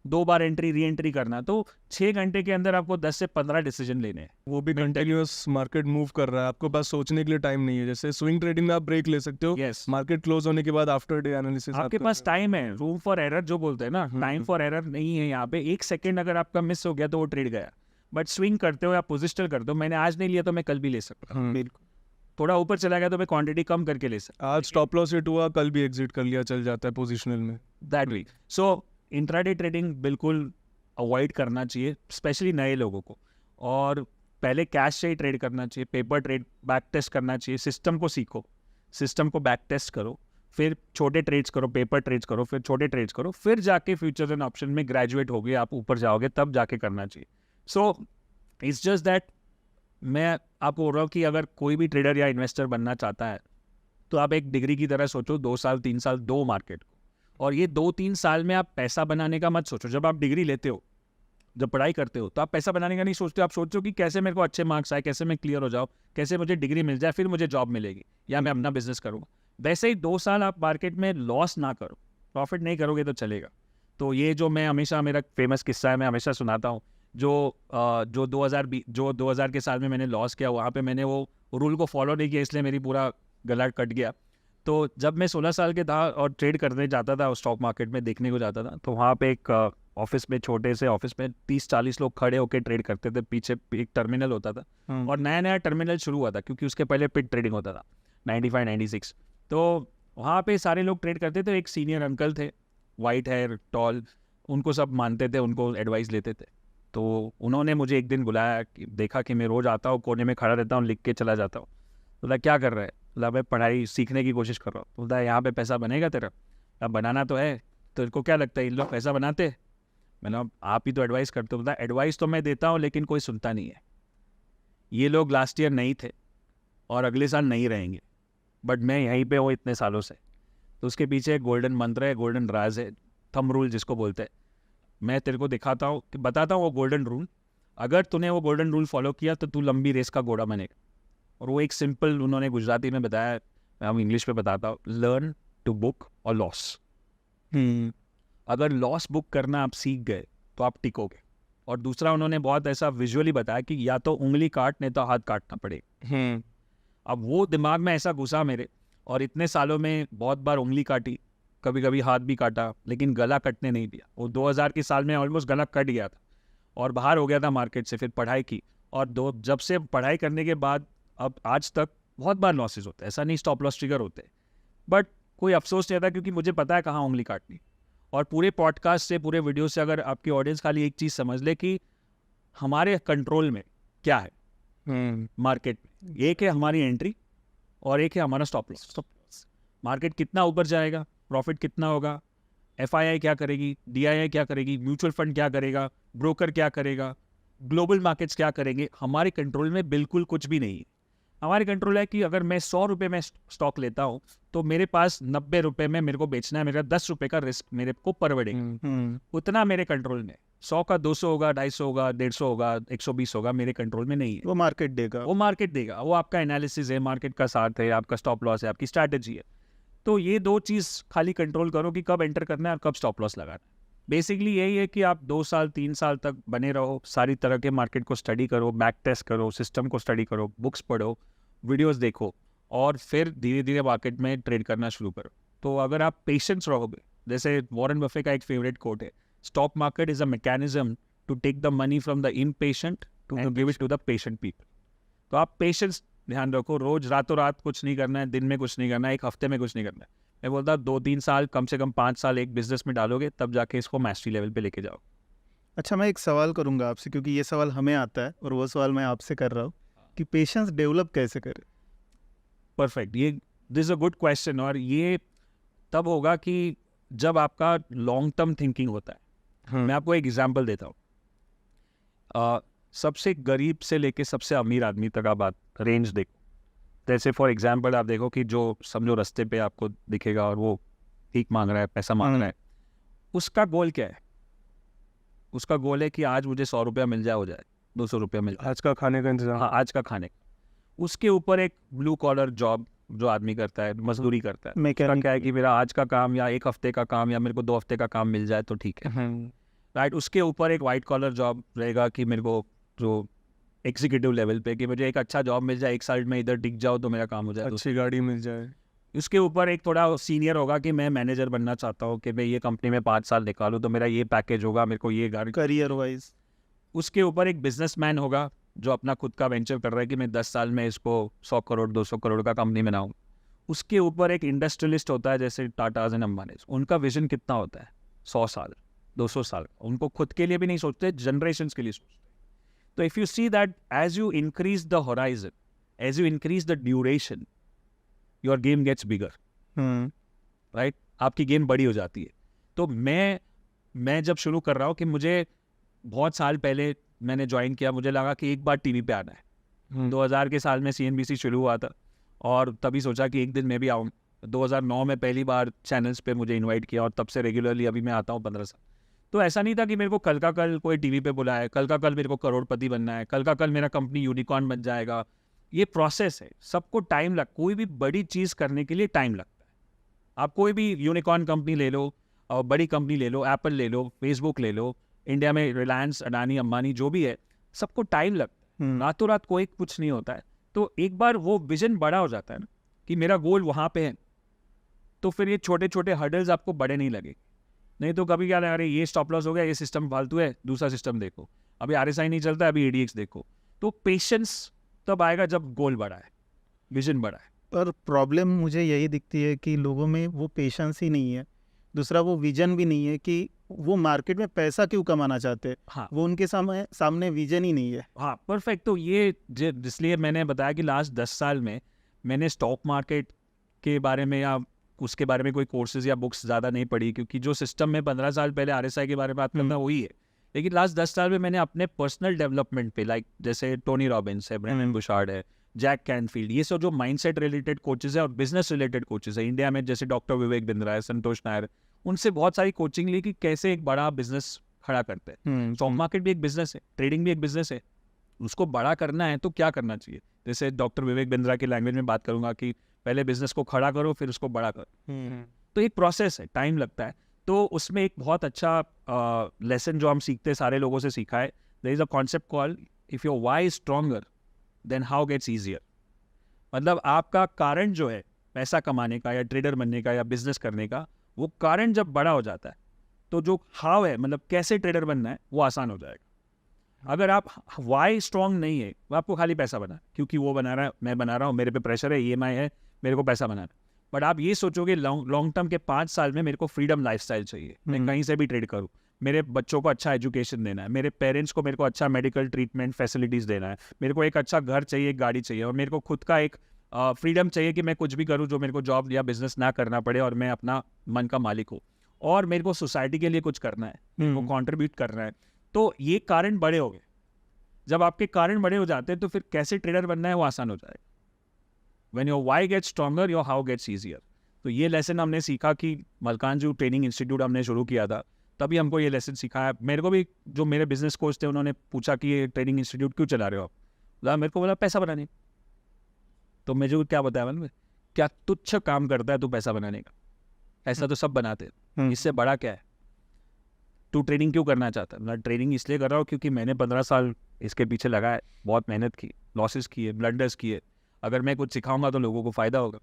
2 बार एंट्री री एंट्री करना। तो 6 घंटे के अंदर आपको 10 से 15 डिसीजन लेने हैं। वो भी कंटिन्यूअस मार्केट मूव कर रहा है, आपको पास सोचने के लिए टाइम नहीं है। जैसे स्विंग ट्रेडिंग में आप ब्रेक ले सकते हो, Yes. मार्केट क्लोज होने के बाद आफ्टर डे एनालिसिस आपके पास टाइम है, रूम फॉर एरर जो बोलते हैं ना, टाइम फॉर एरर नहीं है यहाँ पे। 1 सेकंड अगर आपका मिस हो गया तो वो ट्रेड गया। बट स्विंग करते हो या पोजिशनल करते हो, मैंने आज नहीं लिया तो मैं कल भी ले सकता हूँ। बिल्कुल। थोड़ा ऊपर चला गया तो मैं क्वांटिटी कम करके ले सकता आज स्टॉप लॉस हिट हुआ, कल भी एग्जिट कर लिया, चल जाता है पोजिशनल में। That way. So intraday trading बिल्कुल अवॉइड करना चाहिए, स्पेशली नए लोगों को। और पहले कैश से ही ट्रेड करना चाहिए, पेपर ट्रेड बैक टेस्ट करना चाहिए, सिस्टम को सीखो, सिस्टम को बैक टेस्ट करो, फिर छोटे ट्रेड्स करो, पेपर ट्रेड्स करो, फिर छोटे ट्रेड्स करो, फिर जाके फ्यूचर्स एंड ऑप्शन में ग्रेजुएट हो गए, आप ऊपर जाओगे, तब जाके करना चाहिए। सो इट्स जस्ट दैट मैं आपको बोल रहा हूँ कि अगर कोई भी ट्रेडर या इन्वेस्टर बनना चाहता है तो आप एक डिग्री की तरह सोचो, 2 साल 3 साल दो मार्केट को, और ये 2-3 साल में आप पैसा बनाने का मत सोचो। जब आप डिग्री लेते हो, जब पढ़ाई करते हो, तो आप पैसा बनाने का नहीं सोचते, आप सोचो कि कैसे मेरे को अच्छे मार्क्स आए, कैसे मैं क्लियर हो जाऊँ, कैसे मुझे डिग्री मिल जाए, फिर मुझे जॉब मिलेगी या मैं अपना बिजनेस करूँगा। वैसे ही 2 साल आप मार्केट में लॉस ना करो, प्रॉफिट नहीं करोगे तो चलेगा। तो ये जो मैं हमेशा, मेरा फेमस किस्सा है, मैं हमेशा सुनाता हूँ, जो 2000 के साल में मैंने लॉस किया, वहाँ पे मैंने वो रूल को फॉलो नहीं किया, इसलिए मेरी पूरा गला कट गया। तो जब मैं 16 साल के था और ट्रेड करने जाता था, स्टॉक मार्केट में देखने को जाता था, तो वहाँ पे एक ऑफिस में, छोटे से ऑफिस में 30-40 लोग खड़े होकर ट्रेड करते थे। पीछे एक टर्मिनल होता था और नया नया टर्मिनल शुरू हुआ था, क्योंकि उसके पहले पिट ट्रेडिंग होता था 95-96। तो वहाँ पे सारे लोग ट्रेड करते थे। एक सीनियर अंकल थे, वाइट हेयर, टॉल, उनको सब मानते थे, उनको एडवाइस लेते थे। तो उन्होंने मुझे एक दिन बुलाया, कि देखा कि मैं रोज़ आता हूँ, कोने में खड़ा रहता हूँ, लिख के चला जाता हूँ। बोला क्या कर रहा है? बोला मैं पढ़ाई सीखने की कोशिश कर रहा हूँ। बोलता है यहाँ पे पैसा बनेगा तेरा? अब बनाना तो है, तो इनको क्या लगता है इन लोग पैसा बनाते? मैंने आप ही तो एडवाइस करते हो। बोलता एडवाइस तो मैं देता हूँ, लेकिन कोई सुनता नहीं है। ये लोग लास्ट ईयर नहीं थे और अगले साल नहीं रहेंगे, बट मैं यहीं पे हूँ इतने सालों से। तो उसके पीछे एक गोल्डन मंत्र है, गोल्डन राज है, थंब रूल जिसको बोलते हैं। मैं तेरे को दिखाता हूँ, कि बताता हूँ वो गोल्डन रूल। अगर तूने वो गोल्डन रूल फॉलो किया तो तू लंबी रेस का घोड़ा बनेगा। और वो एक सिंपल उन्होंने गुजराती में बताया, मैं हम इंग्लिश में बताता हूँ, लर्न टू बुक और लॉस। अगर लॉस बुक करना आप सीख गए तो आप टिकोगे। और दूसरा उन्होंने बहुत ऐसा विजुअली बताया कि या तो उंगली काट, नहीं तो हाथ काटना पड़ेगा। अब वो दिमाग में ऐसा घुसा मेरे, और इतने सालों में बहुत बार उंगली काटी, कभी कभी हाथ भी काटा, लेकिन गला कटने नहीं दिया। वो 2000 के साल में ऑलमोस्ट गला कट गया था और बाहर हो गया था मार्केट से। फिर पढ़ाई की, और जब से पढ़ाई करने के बाद अब आज तक बहुत बार लॉसेस होते हैं। ऐसा नहीं स्टॉप लॉस ट्रिगर होते, बट कोई अफसोस नहीं आता, क्योंकि मुझे पता है कहाँ उंगली काटनी। और पूरे पॉडकास्ट से, पूरे वीडियो से अगर आपकी ऑडियंस खाली एक चीज़ समझ ले कि हमारे कंट्रोल में क्या है मार्केट में, एक है हमारी एंट्री और एक है हमारा स्टॉप लॉस। मार्केट कितना ऊपर जाएगा, प्रॉफिट कितना होगा, एफआईआई क्या करेगी, डीआईआई क्या करेगी, म्यूचुअल फंड क्या करेगा, ब्रोकर क्या करेगा, ग्लोबल मार्केट्स क्या करेंगे, हमारे कंट्रोल में बिल्कुल कुछ भी नहीं है। हमारे कंट्रोल है कि अगर मैं 100 रुपये में स्टॉक लेता हूँ, तो मेरे पास 90 रुपये में मेरे को बेचना है, मेरा 10 रुपये का रिस्क मेरे को परवड़ेगा। उतना मेरे कंट्रोल में। 100 का 200 होगा, 250 होगा, 150 होगा, 120 होगा, मेरे कंट्रोल में नहीं है। वो मार्केट देगा। वो मार्केट देगा, वो आपका एनालिसिस है, मार्केट का साथ है, आपका स्टॉप लॉस है, आपकी स्ट्रैटेजी है। तो ये दो चीज़ खाली कंट्रोल करो कि कब एंटर करना है और कब स्टॉप लॉस लगाना है। बेसिकली यही है कि आप 2 साल 3 साल तक बने रहो, सारी तरह के मार्केट को स्टडी करो, बैक टेस्ट करो, सिस्टम को स्टडी करो, बुक्स पढ़ो, वीडियोस देखो, और फिर धीरे धीरे मार्केट में ट्रेड करना शुरू करो। तो अगर आप पेशेंस रहोगे, जैसे वॉरेन बफे का एक फेवरेट कोट है, stock market is a mechanism to take the money from the impatient and give it to the patient people. तो आप पेशेंस ध्यान रखो, रोज रातों रात कुछ नहीं करना है, दिन में कुछ नहीं करना है, एक हफ्ते में कुछ नहीं करना है। मैं बोलता 2-3 साल, कम से कम 5 साल एक बिजनेस में डालोगे, तब जाके इसको मैस्ट्री लेवल पे लेके जाओ। अच्छा, मैं एक सवाल करूंगा आपसे, क्योंकि ये सवाल हमें आता है और वो सवाल मैं आपसे कर रहा हूँ कि पेशेंस डेवलप कैसे करें। परफेक्ट, ये दिस अ गुड क्वेश्चन। और ये तब होगा कि जब आपका लॉन्ग टर्म थिंकिंग होता है। मैं आपको एक एग्जांपल देता हूँ। सबसे गरीब से लेके सबसे अमीर आदमी तक आप रेंज देखो। जैसे फॉर एग्जांपल आप देखो कि जो समझो रास्ते पे आपको दिखेगा और वो भीख मांग रहा है, पैसा मांग रहा है, उसका गोल क्या है? उसका गोल है कि आज मुझे 100 रुपया मिल जाए, हो जाए 200 रुपया मिल जाए, आज का खाने का इंतजाम। हाँ, आज का खाने का। उसके ऊपर एक ब्लू कॉलर जॉब जो आदमी करता है, मजदूरी करता है, उसका मैकेनिक। क्या है कि मेरा आज का काम या 1 हफ्ते का काम या मेरे को 2 हफ्ते का काम मिल जाए तो ठीक है, राइट। उसके ऊपर एक वाइट कॉलर जॉब रहेगा कि मेरे को जो एग्जीक्यूटिव लेवल पे कि मुझे एक अच्छा जॉब मिल जाए, 1 साल में इधर टिक जाओ तो मेरा काम हो जाए। अच्छी गाड़ी मिल जाए। उसके ऊपर एक थोड़ा सीनियर होगा कि मैं मैनेजर बनना चाहता हूँ, कि मैं ये कंपनी में 5 साल निकालूँ तो मेरा ये पैकेज होगा, मेरे को ये गाड़ी। Career wise. उसके ऊपर एक बिजनेसमैन होगा जो अपना खुद का वेंचर कर रहा है कि मैं 10 साल में इसको 100 करोड़ 200 करोड़ का कंपनी बनाऊँ। उसके ऊपर एक इंडस्ट्रियलिस्ट होता है, जैसे टाटाज एंड अंबानी। उनका विजन कितना होता है? 100 साल 200 साल। उनको खुद के लिए भी नहीं सोचते, जनरेशन्स के लिए सोचते। तो if you see that as you increase the horizon, as you increase the duration, your game gets bigger, right. आपकी गेम बड़ी हो जाती है। तो मैं जब शुरू कर रहा हूँ कि मुझे बहुत साल पहले मैंने ज्वाइन किया, मुझे लगा कि एक बार टीवी पे आना है। 2000 के साल में CNBC शुरू हुआ था और तभी सोचा कि एक दिन मैं भी आऊँ। 2009 में पहली बार चैनल्स पे मुझे इनवाइट किया और तब से रेगुलरली अभी मैं आता हूँ 15 साल। तो ऐसा नहीं था कि मेरे को कल का कल कोई टीवी पे बुलाए, कल का कल मेरे को करोड़पति बनना है, कल का कल मेरा कंपनी यूनिकॉर्न बन जाएगा। ये प्रोसेस है, सबको टाइम कोई भी बड़ी चीज़ करने के लिए टाइम लगता है। आप कोई भी यूनिकॉर्न कंपनी ले लो और बड़ी कंपनी ले लो, एप्पल ले लो, फेसबुक ले लो, इंडिया में रिलायंस, अडानी, अंबानी जो भी है, सबको टाइम लगता है। रातों रात कोई कुछ नहीं होता है। तो एक बार वो विजन बड़ा हो जाता है ना कि मेरा गोल वहाँ पे है, तो फिर ये छोटे छोटे हर्डल्स आपको बड़े नहीं लगे। नहीं तो कभी क्या अरे ये स्टॉप लॉस हो गया, ये सिस्टम फालतू है, दूसरा सिस्टम देखो, अभी RSI नहीं चलता, अभी ADX देखो। तो पेशेंस तब आएगा जब गोल बड़ा है, विजन बड़ा है। पर प्रॉब्लम मुझे यही दिखती है कि लोगों में वो पेशेंस ही नहीं है, दूसरा वो विजन भी नहीं है कि वो मार्केट में पैसा क्यों कमाना चाहते हैं, हाँ वो उनके सामने विजन ही नहीं है। हाँ परफेक्ट। तो ये इसलिए मैंने बताया कि लास्ट 10 साल में मैंने स्टॉक मार्केट के बारे में या उसके बारे में कोई कोर्सेज या बुक्स ज़्यादा नहीं पढ़ी, क्योंकि जो सिस्टम में 15 साल पहले RSI के बारे में बात करना वही है। लेकिन लास्ट 10 साल में मैंने अपने पर्सनल डेवलपमेंट पे, लाइक जैसे टोनी रॉबिन्स है, ब्रेनन बुशार्ड है, जैक कैनफील्ड, ये सब जो माइंडसेट रिलेटेड कोचेज है और बिजनेस रिलेटेड कोचेज है इंडिया में, जैसे डॉक्टर विवेक बिंद्रा है, संतोष नायर, उनसे बहुत सारी कोचिंग ली कि कैसे एक बड़ा बिजनेस खड़ा करते हैं। स्टॉक मार्केट भी एक बिजनेस है, ट्रेडिंग भी एक बिजनेस है, उसको बड़ा करना है तो क्या करना चाहिए। जैसे डॉक्टर विवेक बिंद्रा की लैंग्वेज में बात करूंगा कि पहले बिजनेस को खड़ा करो फिर उसको बड़ा करो। तो एक प्रोसेस है, टाइम लगता है। तो उसमें एक बहुत अच्छा लेसन जो हम सीखते हैं, सारे लोगों से सीखा है, there is a concept called if your why is stronger than how gets easier. मतलब आपका कारण जो है पैसा कमाने का या ट्रेडर बनने का या बिजनेस करने का, वो कारण जब बड़ा हो जाता है तो जो हाउ है, मतलब कैसे ट्रेडर बनना है, वो आसान हो जाएगा। अगर आप वाई स्ट्रॉन्ग नहीं है, वो आपको खाली पैसा बना, क्योंकि वो बना रहा है, मैं बना रहा हूँ, मेरे पे प्रेशर है, EMI है, मेरे को पैसा बनाना है। बट आप ये सोचोगे लॉन्ग टर्म के 5 साल में मेरे को फ्रीडम लाइफस्टाइल चाहिए, मैं कहीं से भी ट्रेड करूँ, मेरे बच्चों को अच्छा एजुकेशन देना है, मेरे पेरेंट्स को मेरे को अच्छा मेडिकल ट्रीटमेंट फैसिलिटीज़ देना है, मेरे को एक अच्छा घर चाहिए, एक गाड़ी चाहिए, और मेरे को खुद का एक फ्रीडम चाहिए कि मैं कुछ भी करूँ जो मेरे को जॉब या बिजनेस ना करना पड़े और मैं अपना मन का मालिक हूँ, और मेरे को सोसाइटी के लिए कुछ करना है, मेरे को कॉन्ट्रीब्यूट करना है। तो ये कारण बड़े हो गए। जब आपके कारण बड़े हो जाते हैं तो फिर कैसे ट्रेडर बनना है वो आसान हो जाएगा। When your why gets stronger, your how gets easier. तो ये लेसन हमने सीखा कि मलकानजू ट्रेनिंग इंस्टीट्यूट हमने शुरू किया था, तभी हमको ये लेसन सिखाया। मेरे को भी जो मेरे बिजनेस कोच थे उन्होंने पूछा कि ये ट्रेनिंग इंस्टीट्यूट क्यों चला रहे हो आप, मेरे को बोला पैसा बनाने। तो मुझे क्या बताया, मतलब क्या तुच्छ काम करता है तू पैसा बनाने का, ऐसा तो सब बनाते हैं, इससे बड़ा क्या है, तू ट्रेनिंग क्यों करना चाहता है। मैं ट्रेनिंग इसलिए कर रहा हूँ क्योंकि मैंने 15 साल इसके पीछे लगा है, बहुत मेहनत की, लॉसेस किए, ब्लंडर्स किए, अगर मैं कुछ सिखाऊंगा तो लोगों को फायदा होगा।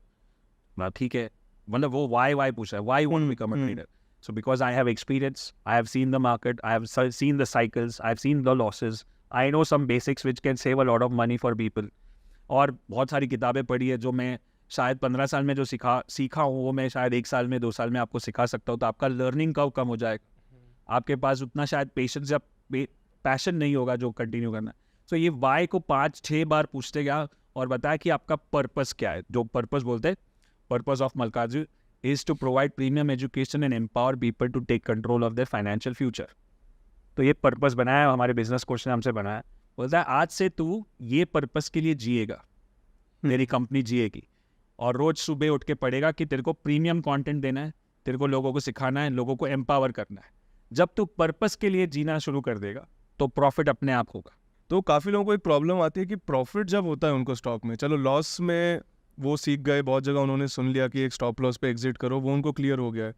ना ठीक है, मतलब वो वाई पूछा है, why want become a trader. So because I have experience, I have seen the market, I have seen the cycles, I have seen the losses, I know some basics which can save a lot of money for people. और बहुत सारी किताबें पढ़ी है जो मैं शायद 15 साल में जो सीखा हूँ वो मैं शायद 1 साल में 2 साल में आपको सिखा सकता हूँ। तो आपका लर्निंग कर्व कम हो जाएगा, आपके पास उतना शायद पेशेंस या पैशन नहीं होगा जो कंटिन्यू करना। तो ये वाई को 5-6 बार पूछते गया और बताया कि आपका पर्पस क्या है। जो पर्पस बोलते हैं, पर्पस ऑफ मलकानजू is to provide premium education and empower people to take control of their financial future. तो ये पर्पस बनाया, हमारे बिजनेस कोच ने हमसे बनाया। बोलता है आज से तू ये पर्पस के लिए जिएगा, तेरी कंपनी जिएगी, और रोज सुबह उठ के पढ़ेगा कि तेरे को प्रीमियम कंटेंट देना है, तेरे को लोगों को सिखाना है, लोगों को एम्पावर करना है। जब तू पर्पस के लिए जीना शुरू कर देगा तो प्रॉफिट अपने आप होगा। तो काफ़ी लोगों को एक प्रॉब्लम आती है कि प्रॉफिट जब होता है उनको स्टॉक में, चलो लॉस में वो सीख गए, बहुत जगह उन्होंने सुन लिया कि एक स्टॉप लॉस पे एग्जिट करो, वो उनको क्लियर हो गया है।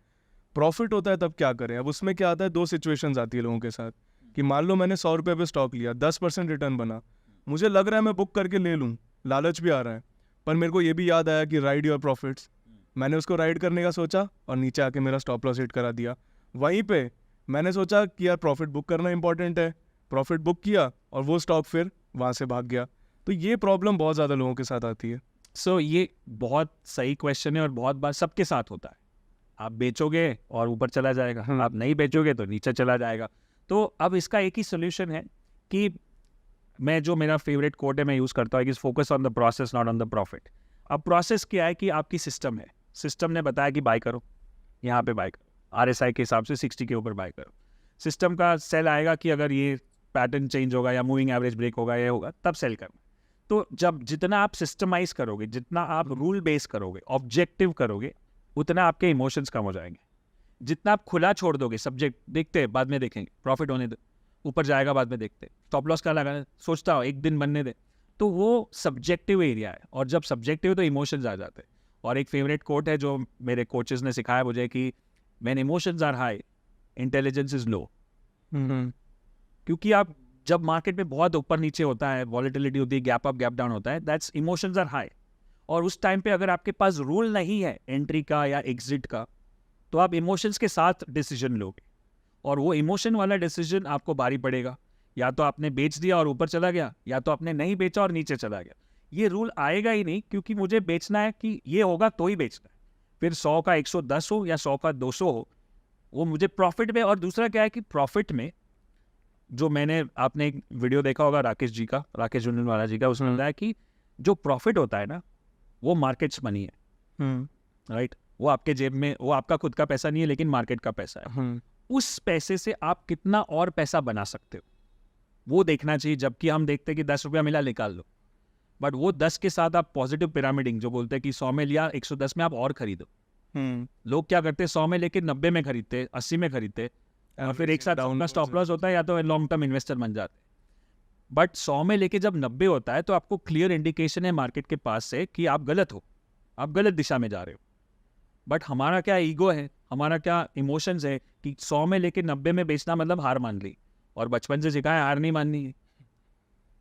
प्रॉफिट होता है तब क्या करें। अब उसमें क्या आता है, 2 सिचुएशंस आती है लोगों के साथ कि मान लो मैंने 100 रुपये पे स्टॉक लिया, 10% रिटर्न बना, मुझे लग रहा है मैं बुक करके ले लूँ, लालच भी आ रहा है, पर मेरे को ये भी याद आया कि राइड योर प्रॉफिट्स, मैंने उसको राइड करने का सोचा और नीचे आके मेरा स्टॉप लॉस हिट करा दिया। वहीं पे मैंने सोचा कि यार प्रॉफिट बुक करना इंपॉर्टेंट है, प्रॉफिट बुक किया और वो स्टॉक फिर वहाँ से भाग गया। तो ये प्रॉब्लम बहुत ज़्यादा लोगों के साथ आती है। सो ये बहुत सही क्वेश्चन है और बहुत बार सबके साथ होता है। आप बेचोगे और ऊपर चला जाएगा, आप नहीं बेचोगे तो नीचे चला जाएगा। तो अब इसका एक ही सोल्यूशन है कि मैं जो मेरा फेवरेट कोट है मैं यूज़ करता हूँ कि focus on the process not on the profit. अब प्रोसेस क्या है कि आपकी सिस्टम है, सिस्टम ने बताया कि बाय करो, यहाँ पे बाय करो, RSI के हिसाब से 60 के ऊपर बाय करो। सिस्टम का सेल आएगा कि अगर ये पैटर्न चेंज होगा या मूविंग एवरेज ब्रेक होगा, ये होगा, तब सेल करना। तो जब जितना आप सिस्टमाइज करोगे, जितना आप रूल बेस करोगे, ऑब्जेक्टिव करोगे, उतना आपके इमोशंस कम हो जाएंगे। जितना आप खुला छोड़ दोगे, सब्जेक्ट देखते हैं बाद में देखेंगे, प्रॉफिट होने दो, ऊपर जाएगा बाद में देखते, स्टॉप लॉस का लगाना सोचता हो एक दिन बनने दे, तो वो सब्जेक्टिव एरिया है। और जब सब्जेक्टिव है तो इमोशंस आ जाते हैं। और एक फेवरेट कोट है जो मेरे कोचेस ने सिखाया मुझे कि when emotions are high intelligence is low. क्योंकि आप जब मार्केट में बहुत ऊपर नीचे होता है, वॉलेटिलिटी होती है, गैप अप गैप डाउन होता है, दैट्स इमोशंस आर हाई। और उस टाइम पे अगर आपके पास रूल नहीं है एंट्री का या एग्जिट का, तो आप इमोशंस के साथ डिसीजन लोगे, और वो इमोशन वाला डिसीजन आपको भारी पड़ेगा। या तो आपने बेच दिया और ऊपर चला गया, या तो आपने नहीं बेचा और नीचे चला गया। ये रूल आएगा ही नहीं, क्योंकि मुझे बेचना है कि ये होगा तो ही बेचना है। फिर 100 का 110 हो या 100 का 200 हो, वो मुझे प्रॉफिट में। और दूसरा क्या है कि प्रॉफिट में जो आपने एक वीडियो देखा होगा राकेश झुनझुनवाला जी का, उसमें बताया कि जो प्रॉफिट होता है ना, वो मार्केट्स मनी है, राइट। वो आपके जेब में, वो आपका खुद का पैसा नहीं है, लेकिन मार्केट का पैसा है। उस पैसे से आप कितना और पैसा बना सकते हो, वो देखना चाहिए। जबकि हम देखते हैं कि 10 रुपया मिला, निकाल लो, बट वो 10 के साथ आप पॉजिटिव पिरामिडिंग जो बोलते हैं कि 100 में लिया, 110 में आप और खरीदो। लोग क्या करते हैं, 100 में लेके 90 में खरीदते, 80 में खरीदते, और फिर एक साथ उनका स्टॉप लॉस होता है, या तो लॉन्ग टर्म इन्वेस्टर बन जाते हैं। बट 100 में लेके जब 90 होता है, तो आपको क्लियर इंडिकेशन है मार्केट के पास से कि आप गलत हो, आप गलत दिशा में जा रहे हो। बट हमारा क्या ईगो है, हमारा क्या इमोशंस है कि 100 में लेके 90 में बेचना मतलब हार मान ली। और बचपन से सिखाया हार नहीं माननी है,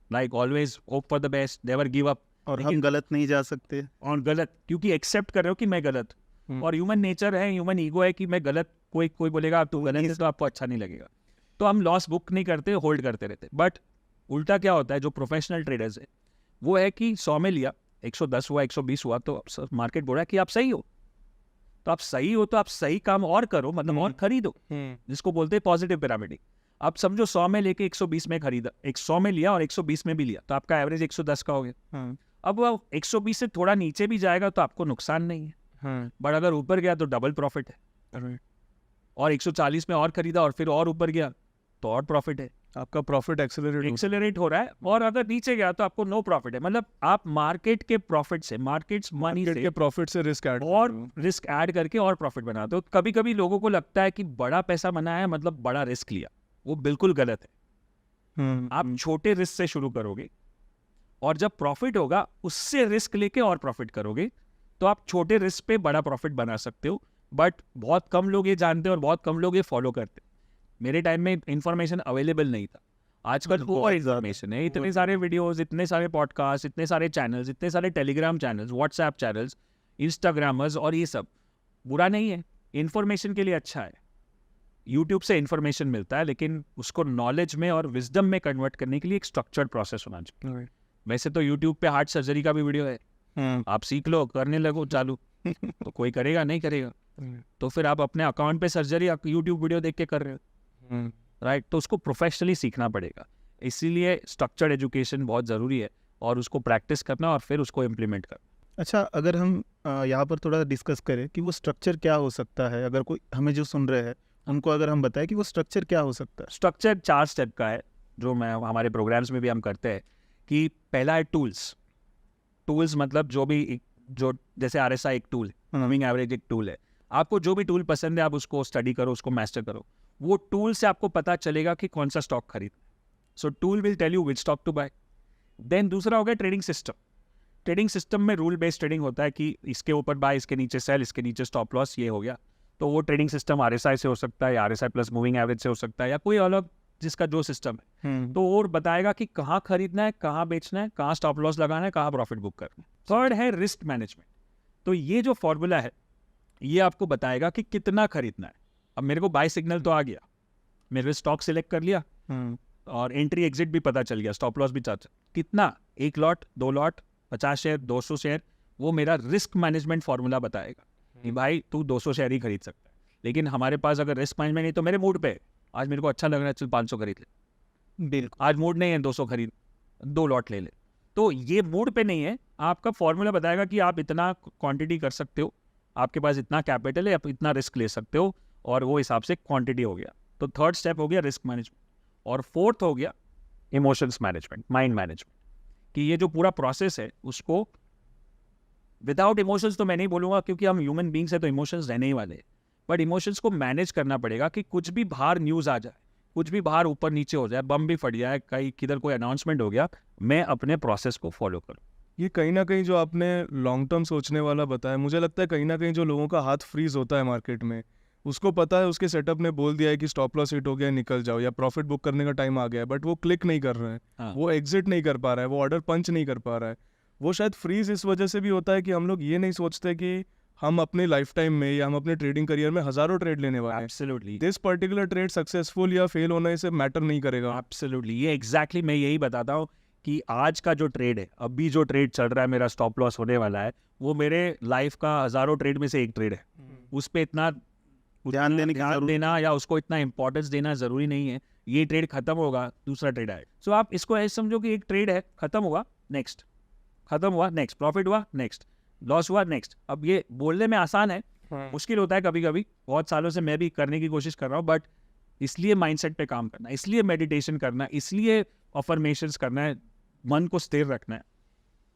like always hope for the best, never give up. और हम गलत नहीं जा सकते, और गलत क्योंकि एक्सेप्ट कर रहे हो कि मैं गलत हूं। और ह्यूमन नेचर है, ह्यूमन ईगो है कि मैं गलत, कोई बोलेगा तू गलत है तो आपको अच्छा नहीं लगेगा, तो हम लॉस बुक नहीं करते, होल्ड करते रहते। बट उल्टा क्या होता है, जो प्रोफेशनल ट्रेडर्स है वो है कि 100 में लिया, 110 हुआ, 120 हुआ, तो मार्केट बोल रहा है कि आप सही हो, तो आप सही हो तो आप सही काम और करो, मतलब और खरीदो, जिसको बोलते हैं पॉजिटिव पिरामिडिंग। आप समझो 100 में लेके 120 में खरीदा, 100 में लिया और 120 में भी लिया, तो आपका एवरेज 110 का हो गया। अब वो 120 से थोड़ा नीचे भी जाएगा तो आपको नुकसान नहीं है, बट अगर ऊपर गया तो डबल प्रॉफिट है। और 140 में और खरीदा और फिर और ऊपर गया तो और प्रॉफिट है, आपका प्रॉफिट एक्सेलरेट हो रहा है। और अगर नीचे गया तो आपको नो प्रॉफिट है। मतलब आप मार्केट के प्रॉफिट से, मार्केट्स मनी से, के प्रॉफिट से रिस्क ऐड और रिस्क ऐड करके और प्रॉफिट बनाते हो। कभी कभी लोगों को लगता है कि बड़ा पैसा बनाया है मतलब बड़ा रिस्क लिया, वो बिल्कुल गलत है। आप छोटे रिस्क से शुरू करोगे और जब प्रॉफिट होगा उससे रिस्क लेके और प्रॉफिट करोगे, तो आप छोटे रिस्क पे बड़ा प्रॉफिट बना सकते हो। बट बहुत कम लोग ये जानते हैं और बहुत कम लोग ये फॉलो करते हैं। मेरे टाइम में इंफॉर्मेशन अवेलेबल नहीं था, आजकल ओवर इंफॉर्मेशन है, इतने सारे वीडियोस, इतने सारे पॉडकास्ट, इतने सारे चैनल्स, इतने सारे Telegram channels, WhatsApp channels, Instagrammers, और ये सब बुरा नहीं है, इंफॉर्मेशन के लिए अच्छा है। यूट्यूब से इंफॉर्मेशन मिलता है, लेकिन उसको नॉलेज में और विजडम में कन्वर्ट करने के लिए एक स्ट्रक्चर्ड प्रोसेस होना चाहिए। वैसे तो यूट्यूब पे हार्ट सर्जरी का भी वीडियो है, आप सीख लो, करने लगो चालू, तो कोई करेगा नहीं करेगा, तो फिर आप अपने अकाउंट पे सर्जरी आप यूट्यूब वीडियो देख के कर रहे हो, राइट। तो उसको प्रोफेशनली सीखना पड़ेगा, इसीलिए स्ट्रक्चर्ड एजुकेशन बहुत ज़रूरी है, और उसको प्रैक्टिस करना और फिर उसको इम्प्लीमेंट करना। अच्छा, अगर हम यहाँ पर थोड़ा डिस्कस करें कि वो स्ट्रक्चर क्या हो सकता है, अगर कोई हमें जो सुन रहे हैं उनको अगर हम बताएं कि वो स्ट्रक्चर क्या हो सकता है। स्ट्रक्चर 4 स्टेप का है, जो हमारे प्रोग्राम्स में भी हम करते हैं। कि पहला है टूल्स, मतलब जो जैसे RSI एक टूल है, मूविंग एवरेज एक टूल है। आपको जो भी टूल पसंद है आप उसको स्टडी करो, उसको मास्टर करो, वो टूल से आपको पता चलेगा कि कौन सा स्टॉक खरीदना। So tool will tell you which stock to buy. Then दूसरा हो गया ट्रेडिंग सिस्टम। ट्रेडिंग सिस्टम में रूल बेस्ड ट्रेडिंग होता है कि इसके ऊपर बाय, इसके नीचे सेल, इसके नीचे स्टॉप लॉस, ये हो गया। तो वो ट्रेडिंग सिस्टम RSI से हो सकता है, या RSI प्लस मूविंग एवरेज से हो सकता है, या कोई अलग जिसका जो सिस्टम है। तो और बताएगा कि कहाँ खरीदना है, कहाँ बेचना है, कहाँ स्टॉप लॉस लगाना है, कहाँ प्रॉफिट बुक करना है। थर्ड है रिस्क मैनेजमेंट। तो ये जो फॉर्मूला है ये आपको बताएगा कि कितना खरीदना है। अब मेरे को बाय सिग्नल तो आ गया, मेरे स्टॉक सिलेक्ट कर लिया, और एंट्री एग्जिट भी पता चल गया, स्टॉप लॉस भी चाचा कितना, 1 लॉट, 2 लॉट, 50 शेयर, 200 शेयर, वो मेरा रिस्क मैनेजमेंट फॉर्मूला बताएगा कि भाई तू 200 शेयर ही खरीद सकता है। लेकिन हमारे पास अगर रिस्क मैनेजमेंट नहीं, तो मेरे मूड पे, आज मेरे को अच्छा लग रहा है चल 500 खरीद ले, बिल्कुल, आज मूड नहीं है 200 खरीद, 2 लॉट ले ले। तो ये मूड पे नहीं है, आपका फॉर्मूला बताएगा कि आप इतना क्वांटिटी कर सकते हो, आपके पास इतना कैपिटल है, आप इतना रिस्क ले सकते हो, और वो हिसाब से क्वांटिटी हो गया। तो थर्ड स्टेप हो गया रिस्क मैनेजमेंट, और फोर्थ हो गया इमोशंस मैनेजमेंट, माइंड मैनेजमेंट। कि ये जो पूरा प्रोसेस है उसको विदाउट इमोशंस तो मैं नहीं बोलूँगा, क्योंकि हम ह्यूमन बींग्स है तो इमोशंस रहने ही वाले हैं, बट इमोशंस को मैनेज करना पड़ेगा कि कुछ भी बाहर न्यूज़ आ जाए, कुछ भी बाहर ऊपर नीचे हो जाए, बम भी फट जाए, कहीं किधर कोई अनाउंसमेंट हो गया, मैं अपने प्रोसेस को फॉलो करूँ। ये कहीं ना कहीं जो आपने लॉन्ग टर्म सोचने वाला बताया, मुझे लगता है कहीं ना कहीं जो लोगों का हाथ फ्रीज होता है मार्केट में, उसको पता है, उसके सेटअप ने बोल दिया है कि स्टॉप लॉस हिट हो गया, निकल जाओ, या प्रॉफिट बुक करने का टाइम आ गया है, बट वो क्लिक नहीं कर रहा है, हाँ। वो एग्जिट नहीं कर पा रहा है, वो ऑर्डर पंच नहीं कर पा रहा है। वो शायद फ्रीज इस वजह से भी होता है कि हम लोग ये नहीं सोचते कि हम अपने लाइफ टाइम में या हम अपने ट्रेडिंग करियर में हज़ारों ट्रेड लेने वाले हैं। Absolutely, this particular trade successful या फेल होने से मैटर नहीं करेगा। एब्सोल्युटली, ये एग्जैक्टली मैं यही बताता हूँ कि आज का जो ट्रेड है, अभी जो ट्रेड चल रहा है, मेरा स्टॉप लॉस होने वाला है, वो मेरे लाइफ का हज़ारों ट्रेड में से एक ट्रेड है। उस पर इतना ध्यान देने की ध्यान जरूरत देना या उसको इतना इंपॉर्टेंस देना ज़रूरी नहीं है। ये ट्रेड खत्म होगा, दूसरा ट्रेड आएगा। सो आप इसको ऐसे समझो कि एक ट्रेड है, खत्म हुआ, नेक्स्ट, खत्म हुआ, नेक्स्ट, प्रॉफिट हुआ, नेक्स्ट, लॉस हुआ, नेक्स्ट। अब ये बोलने में आसान है, मुश्किल होता है कभी कभी। बहुत सालों से मैं भी करने की कोशिश कर रहा हूँ, बट इसलिए माइंडसेट पे काम करना, इसलिए मेडिटेशन करना, इसलिए अफर्मेशंस करना है, मन को स्थिर रखना है।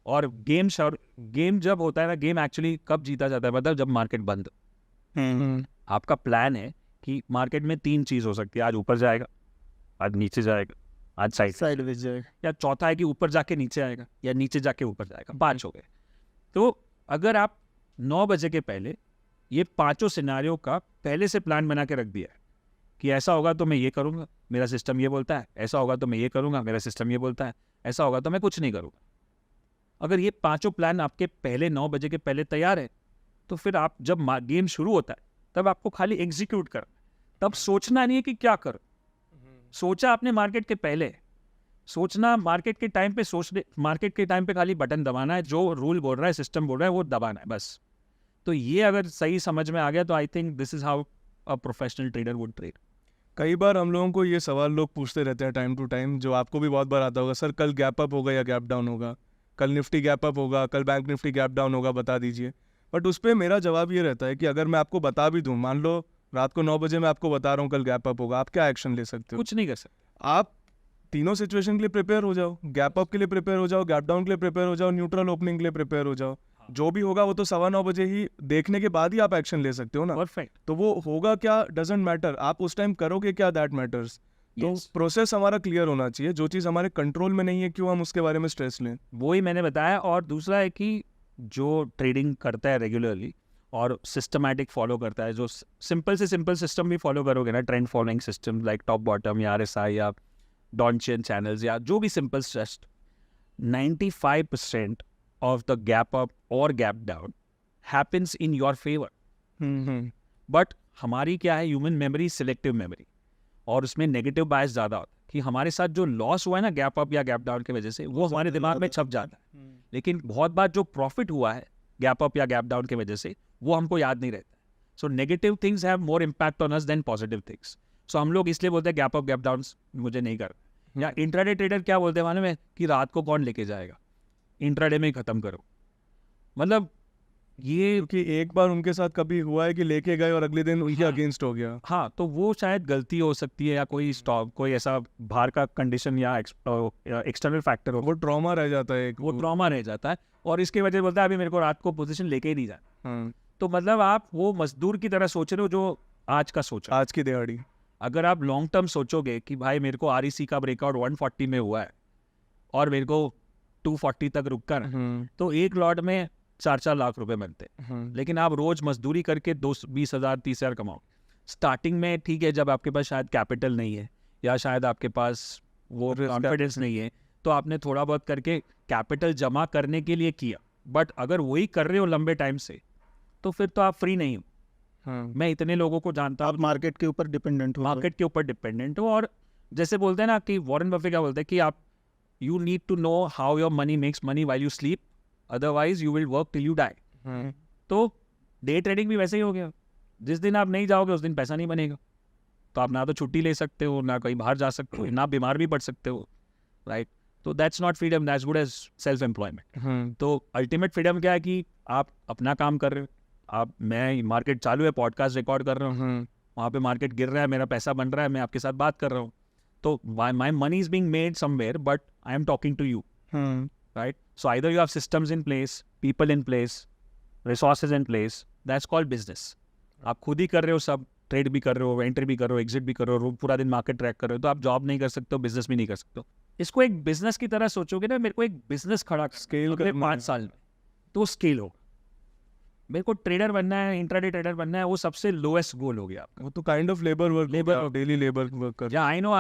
और गेम जब होता है ना, गेम एक्चुअली कब जीता जाता है मतलब जब मार्केट बंद। आपका प्लान है कि मार्केट में 3 चीज़ हो सकती है, आज ऊपर जाएगा, आज नीचे जाएगा, आज साइड, साइडवेज जाएगा। या चौथा है कि ऊपर जाके नीचे आएगा या नीचे जाके ऊपर जाएगा। 5 हो गए। तो अगर आप 9 बजे के पहले ये 5 सिनारियों का पहले से प्लान बना के रख दिया है कि ऐसा होगा तो मैं ये करूँगा, मेरा सिस्टम ये बोलता है, ऐसा होगा तो मैं ये करूँगा, मेरा सिस्टम ये बोलता है, ऐसा होगा तो मैं कुछ नहीं करूँगा। अगर ये 5 प्लान आपके पहले 9 बजे के पहले तैयार है, तो फिर आप जब गेम शुरू होता है तब आपको खाली एग्जीक्यूट करना है। तब सोचना नहीं है कि क्या करूं। सोचा आपने मार्केट के पहले, सोचना मार्केट के टाइम पे, सोचने मार्केट के टाइम पे खाली बटन दबाना है, जो रूल बोल रहा है, सिस्टम बोल रहा है, वो दबाना है बस। तो ये अगर सही समझ में आ गया तो I think this is how a professional trader would trade. कई बार हम लोगों को ये सवाल लोग पूछते रहते हैं टाइम टू टाइम, जो आपको भी बहुत बार आता होगा, सर कल गैप अप होगा या गैप डाउन होगा, कल निफ्टी गैप अप होगा, कल बैंक निफ्टी गैप डाउन होगा, बता दीजिए। बट उस पर मेरा जवाब ये रहता है कि अगर मैं आपको बता भी दूं, मान लो रात को 9 बजे मैं आपको बता रहा हूँ कल गैप अप होगा, आप क्या एक्शन ले सकते हो? कुछ नहीं कर सकते। आप तीनों सिचुएशन के लिए प्रिपेयर हो जाओ, गैप अप के लिए प्रिपेयर हो जाओ, गैप डाउन के लिए प्रिपेयर हो जाओ, न्यूट्रल ओपनिंग के लिए प्रिपेयर हो जाओ। जो भी होगा वो तो 9:15 बजे ही देखने के बाद ही आप एक्शन ले सकते हो ना। परफेक्ट। तो वो होगा क्या डजेंट मैटर, आप उस टाइम करोगे क्या, दैट मैटर्स। तो Yes. प्रोसेस हमारा क्लियर होना चाहिए, जो चीज़ हमारे कंट्रोल में नहीं है क्यों हम उसके बारे में स्ट्रेस लें। वही मैंने बताया। और दूसरा है कि जो ट्रेडिंग करता है रेगुलरली और सिस्टमैटिक फॉलो करता है, जो सिंपल से सिंपल सिस्टम भी फॉलो करोगे ना, trend following system like top bottom या RSI या डॉनचियन चैनल्स या जो भी simple test, 95% of the gap up और gap down happens in your favour. But हमारी क्या है, ह्यूमन मेमोरी सिलेक्टिव मेमोरी, और उसमें नेगेटिव बायस ज़्यादा होता है कि हमारे साथ जो लॉस हुआ है ना गैप अप या गैप डाउन की वजह से, वो हमारे दिमाग में छप जाता है। लेकिन बहुत बार जो प्रॉफिट हुआ है गैप अप या गैप डाउन की वजह से, वो हमको याद नहीं रहता। So negative things have more impact on us than positive things. So हम लोग इसलिए बोलते हैं गैप अप गैप डाउन मुझे नहीं करना। या इंट्राडे ट्रेडर क्या बोलते हैं मालूम है, कि रात को कौन लेके जाएगा, इंट्राडे में ही खत्म करो। मतलब ये, क्योंकि एक बार उनके साथ कभी हुआ है कि लेके गए और अगले दिन उनके अगेंस्ट हो गया। हाँ, तो वो शायद गलती हो सकती है या कोई स्टॉप, कोई ऐसा बाहर का कंडीशन या एक्सटर्नल फैक्टर हो, वो ट्रॉमा रह जाता है एक। वो ट्रॉमा रह जाता है और इसकी वजह से बोलता है अभी मेरे को रात को पोजीशन लेके ही नहीं जाना। हाँ, तो मतलब आप वो मजदूर की तरह सोच रहे हो जो आज का सोचा। आज की दिहाड़ी। अगर आप लॉन्ग टर्म सोचोगे कि भाई मेरे को REC का ब्रेकआउट 140 में हुआ है और मेरे को 240 तक रुक कर, तो एक लॉट में 4-4 लाख रुपए बनते हैं। लेकिन आप रोज मजदूरी करके 20,000 30,000 कमाओ। स्टार्टिंग में ठीक है, जब आपके पास शायद कैपिटल नहीं है या शायद आपके पास वो कॉन्फिडेंस नहीं है, तो आपने थोड़ा बहुत करके कैपिटल जमा करने के लिए किया। बट अगर वही कर रहे हो लंबे टाइम से, तो फिर तो आप फ्री नहीं हो। मैं इतने लोगों को जानता हूँ आप मार्केट के ऊपर डिपेंडेंट हो। मार्केट के ऊपर डिपेंडेंट हो। और जैसे बोलते हैं ना कि वॉरेन बफे क्या बोलते हैं कि आप you need to know how your money makes money while you sleep, otherwise you will work till you die. तो डे ट्रेडिंग भी वैसे ही हो गया, जिस दिन आप नहीं जाओगे उस दिन पैसा नहीं बनेगा। तो आप ना तो छुट्टी ले सकते हो, ना कहीं बाहर जा सकते हो, ना बीमार भी पड़ सकते हो, राइट। तो that's not freedom, that's good as self employment. तो अल्टीमेट फ्रीडम क्या है कि आप अपना काम कर रहे हो, आप, मैं मार्केट चालू है, पॉडकास्ट रिकॉर्ड कर रहा हूँ, वहाँ पे मार्केट गिर रहा है, मेरा पैसा बन रहा है, मैं आपके साथ बात कर रहा हूँ, तो my money is being made somewhere but I am talking to you, right? So either you have systems in place, people in place, resources in place, that's called business. आप खुद ही कर रहे हो सब, ट्रेड भी कर रहे हो, एंट्री भी कर रहे हो, एग्जिट भी कर रहे हो, पूरा दिन मार्केट ट्रैक कर रहे हो, तो आप जॉब नहीं कर सकते हो, बिजनेस भी नहीं कर सकते हो। इसको एक बिजनेस की तरह सोचोगे ना, मेरे को एक बिजनेस खड़ा स्केल कर 5 साल में, तो स्केल होगा। मेरे को ट्रेडर बनना है, इंट्राडे ट्रेडर बनना है, वो सबसे लोएस्ट गोल हो गया आपका। वो तो kind of labour work, daily labour work कर। Yeah, I know.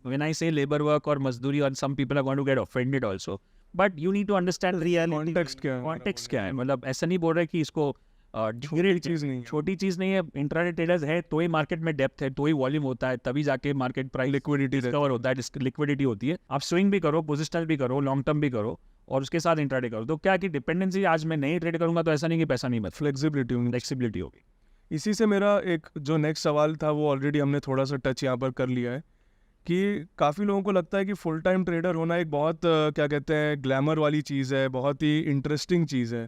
When I say labor work or mazduri, and some people are going to get offended also. But you need to understand reality context क्या है context क्या है। मतलब ऐसा नहीं बोल रहे कि इसको छोटी चीज़ नहीं है छोटी चीज़ नहीं है। इंट्राडे ट्रेडर्स है तो ही मार्केट में डेप्थ है, तो ही वॉल्यूम होता है, तभी जाके मार्केट प्राइस लिक्विडिटी डिस्कवर होता है, लिक्विडिटी होती है। आप स्विंग भी करो, पोजिशनल भी करो, लॉन्ग टर्म भी करो और उसके साथ इंट्राडे करो। तो क्या कि डिपेंडेंसी, आज मैं नहीं ट्रेड करूंगा तो ऐसा नहीं कि पैसा नहीं बचता, फ्लेक्सिबिलिटी होनी फ्लेक्सिबिलिटी होगी। इसी से मेरा एक जो नेक्स्ट सवाल था वो ऑलरेडी हमने थोड़ा सा टच यहाँ पर कर लिया है कि काफ़ी लोगों को लगता है कि फुल टाइम ट्रेडर होना एक बहुत क्या कहते हैं ग्लैमर वाली चीज़ है, बहुत ही इंटरेस्टिंग चीज़ है।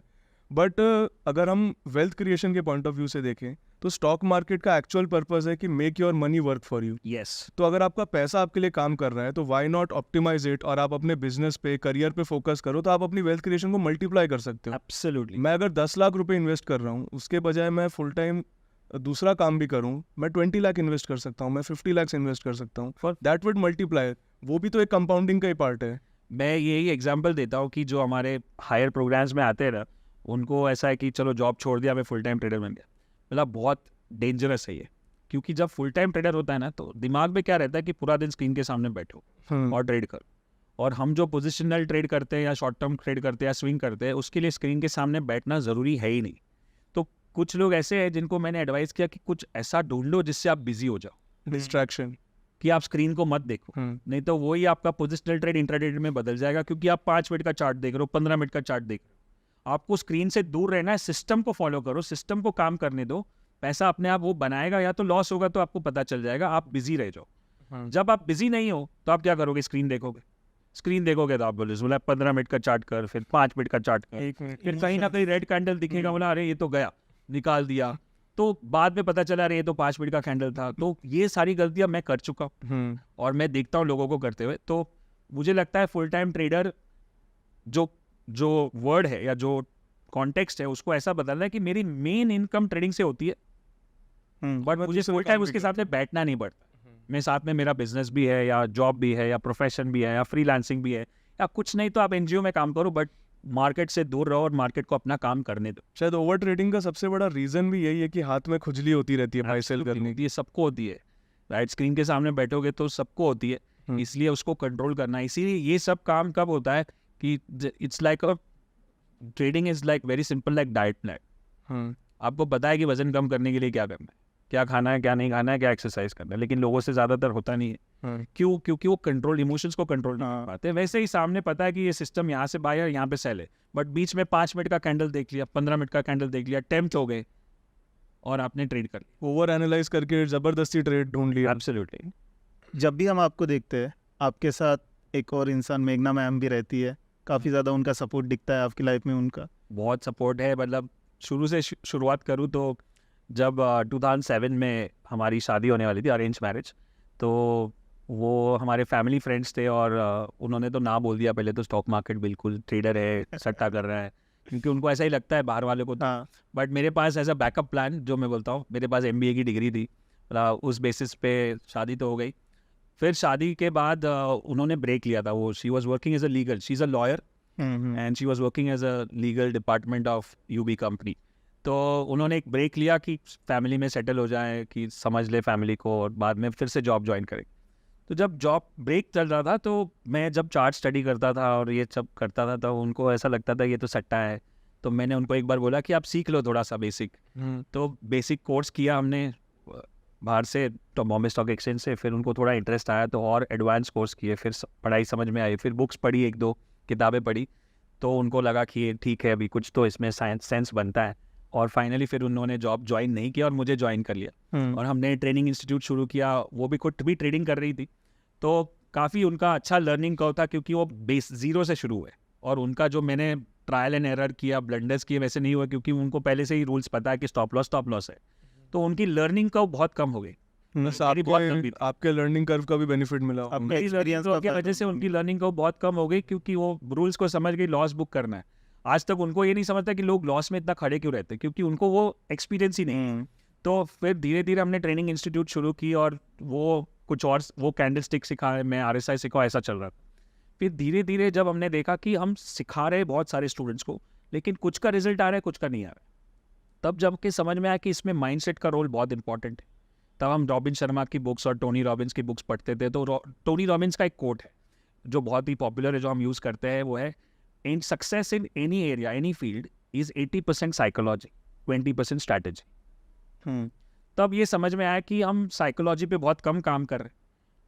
बट अगर हम वेल्थ क्रिएशन के पॉइंट ऑफ व्यू से देखें तो स्टॉक मार्केट का एक्चुअल पर्पस है कि make your money work for you. Yes, तो अगर आपका पैसा आपके लिए काम कर रहा है तो वाई नॉट ऑप्टिमाइज इट और आप अपने बिजनेस पे, करियर पे फोकस करो, तो आप अपनी वेल्थ क्रिएशन को मल्टीप्लाई कर सकते हो। एब्सोल्युटली। मैं अगर 10 लाख रुपए इन्वेस्ट कर रहा हूँ, उसके बजाय मैं फुल टाइम दूसरा काम भी करूँ, मैं 20 लाख इन्वेस्ट कर सकता हूँ, मैं 50 लाख इन्वेस्ट कर सकता हूँ, For- दैट वुड मल्टीप्लाई। वो भी तो एक कंपाउंडिंग का ही पार्ट है। मैं यही एग्जांपल देता हूँ कि जो हमारे हायर प्रोग्राम्स में आते हैं ना, उनको ऐसा है कि चलो जॉब छोड़ दिया, मैं फुल टाइम ट्रेडर बन गया। मतलब बहुत डेंजरस है ये, क्योंकि जब फुल टाइम ट्रेडर होता है ना तो दिमाग में क्या रहता है कि पूरा दिन स्क्रीन के सामने बैठो और ट्रेड करो। और हम जो पोजिशनल ट्रेड करते हैं या शॉर्ट टर्म ट्रेड करते हैं या स्विंग करते हैं, उसके लिए स्क्रीन के सामने बैठना ज़रूरी है ही नहीं। तो कुछ लोग ऐसे हैं जिनको मैंने एडवाइस किया कि कुछ ऐसा ढूंढ लो जिससे आप बिजी हो जाओ, डिस्ट्रैक्शन। कि आप स्क्रीन को मत देखो, नहीं तो वही आपका पोजिशनल ट्रेड इंट्राडे में बदल जाएगा। क्योंकि आप 5 मिनट का चार्ट देख रहे हो, 15 मिनट का चार्ट देख रहे हो, आपको स्क्रीन से दूर रहना है, सिस्टम को फॉलो करो, सिस्टम को काम करने दो, पैसा अपने आप वो बनाएगा। या तो लॉस होगा तो आपको पता चल जाएगा, आप बिजी रह जाओ। जब आप बिजी नहीं हो तो आप क्या करोगे, स्क्रीन देखोगे। स्क्रीन देखोगे तो आप बोले 15 मिनट का चार्ट कर, फिर 5 मिनट का चार्ट कर, एक मिनट फिर कहीं ना कहीं रेड कैंडल दिखेगा, बोला अरे ये तो गया, निकाल दिया, तो बाद में पता चला अरे ये तो 5 मिनट का कैंडल था। तो ये सारी गलतियां मैं कर चुका हूँ और मैं देखता हूँ लोगों को करते हुए। तो मुझे लगता है फुल टाइम ट्रेडर जो वर्ड है या जो कॉन्टेक्स्ट है, उसको ऐसा बदलना है कि मेरी मेन इनकम ट्रेडिंग से होती है, बट मुझे फुल टाइम उसके साथ में बैठना नहीं पड़ता। मेरे साथ में मेरा बिजनेस भी है या जॉब भी है या प्रोफेशन भी है या फ्रीलांसिंग भी है, या कुछ नहीं तो आप एनजीओ में काम करो, बट मार्केट से दूर रहो और मार्केट को अपना काम करने दो। शायद ओवर ट्रेडिंग का सबसे बड़ा रीजन भी यही है कि हाथ में खुजली होती रहती है बाई सेल करने की। ये सबको होती है, राइट। स्क्रीन के सामने बैठोगे तो सबको होती है, इसलिए उसको कंट्रोल करना। इसीलिए ये सब काम कब होता है कि it's like a trading is like very simple, like diet plan. आपको पता है कि वजन कम करने के लिए क्या करना है, क्या खाना है, क्या नहीं खाना है, क्या एक्सरसाइज करना है, लेकिन लोगों से ज़्यादातर होता नहीं है। क्यों? क्योंकि वो कंट्रोल, इमोशंस को कंट्रोल नहीं कर पाते। वैसे ही सामने पता है कि ये सिस्टम यहाँ से बाय है, यहाँ पे सेल है, बट बीच में 5 मिनट का कैंडल देख लिया, 15 मिनट का कैंडल देख लिया, टेम्प्ट हो गए और आपने ट्रेड कर लिया। ओवर एनालाइज करके ज़बरदस्ती ट्रेड ढूंढ लिया। एब्सोल्युटली। जब भी हम आपको देखते हैं, आपके साथ एक और इंसान मेघना मैम भी रहती है, काफ़ी ज़्यादा उनका सपोर्ट दिखता है आपकी लाइफ में। उनका बहुत सपोर्ट है। मतलब शुरू से शुरुआत करूँ तो जब 2007 में हमारी शादी होने वाली थी, अरेंज मैरिज, तो वो हमारे फैमिली फ्रेंड्स थे और उन्होंने तो ना बोल दिया पहले तो, स्टॉक मार्केट बिल्कुल, ट्रेडर है, सट्टा कर रहा है, क्योंकि उनको ऐसा ही लगता है बाहर वालों को। बट मेरे पास ऐसा बैकअप प्लान, जो मैं बोलता हूँ, मेरे पास MBA की डिग्री थी, उस बेसिस पे शादी तो हो गई। फिर शादी के बाद उन्होंने ब्रेक लिया था। वो she was working as a legal, she is a lawyer and she was working as a legal department of UB company. तो उन्होंने एक ब्रेक लिया कि फैमिली में सेटल हो जाए, कि समझ ले फैमिली को, और बाद में फिर से जॉब ज्वाइन करें। तो जब जॉब ब्रेक चल रहा था तो मैं जब चार्ट स्टडी करता था और ये सब करता था, तो उनको ऐसा लगता था ये तो सट्टा है। तो मैंने उनको एक बार बोला कि आप सीख लो थोड़ा सा बेसिक। तो बेसिक कोर्स किया हमने बाहर से, तो बॉम्बे स्टॉक एक्सचेंज से। फिर उनको थोड़ा इंटरेस्ट आया तो और एडवांस कोर्स किए, फिर पढ़ाई समझ में आई, फिर बुक्स पढ़ी, 1-2 किताबें पढ़ी, तो उनको लगा कि ये ठीक है, अभी कुछ तो इसमें सेंस बनता है। और फाइनली फिर उन्होंने जॉब ज्वाइन नहीं किया और मुझे ज्वाइन कर लिया, और हमने ट्रेनिंग इंस्टीट्यूट शुरू किया। वो भी खुद भी ट्रेडिंग कर रही थी, तो काफ़ी उनका अच्छा लर्निंग कर्व था, क्योंकि वो बेस 0 से शुरू हुए। और उनका जो मैंने ट्रायल एंड एरर किया, ब्लंडर्स किए, वैसे नहीं हुआ, क्योंकि उनको पहले से ही रूल्स पता है कि स्टॉप लॉस है। तो उनकी लर्निंग कर्व बहुत कम हो गई। बस मेरी बहुत लंबी थी। आपके लर्निंग कर्व का भी बेनिफिट मिला होगा। आपका मेरी एक्सपीरियंस learning curve की वजह से उनकी लर्निंग कर्व बहुत कम हो गई, क्योंकि वो रूल्स को समझ गई, लॉस बुक करना है। आज तक उनको ये नहीं समझता कि लोग लॉस में इतना खड़े क्यों रहते, क्योंकि उनको वो एक्सपीरियंस ही नहीं। तो फिर धीरे धीरे हमने ट्रेनिंग इंस्टीट्यूट शुरू की, और वो कुछ और, वो कैंडल स्टिक सिखाए, मैं RSI सिखा, ऐसा चल रहा था। फिर धीरे धीरे जब हमने देखा कि हम सिखा रहे बहुत सारे स्टूडेंट्स को, लेकिन कुछ का रिजल्ट आ रहा है, कुछ का नहीं आ रहा है, तब जब के समझ में आया कि इसमें माइंडसेट का रोल बहुत इंपॉर्टेंट है। तब हम रॉबिन शर्मा की बुक्स और टोनी रॉबिन्स की बुक्स पढ़ते थे। तो टोनी रॉबिन्स का एक कोट है जो बहुत ही पॉपुलर है, जो हम यूज़ करते हैं, वो है in success in any area, any field is 80% psychology, 20% strategy. Hmm, तब ये समझ में आया कि हम साइकोलॉजी पे बहुत कम काम कर रहे हैं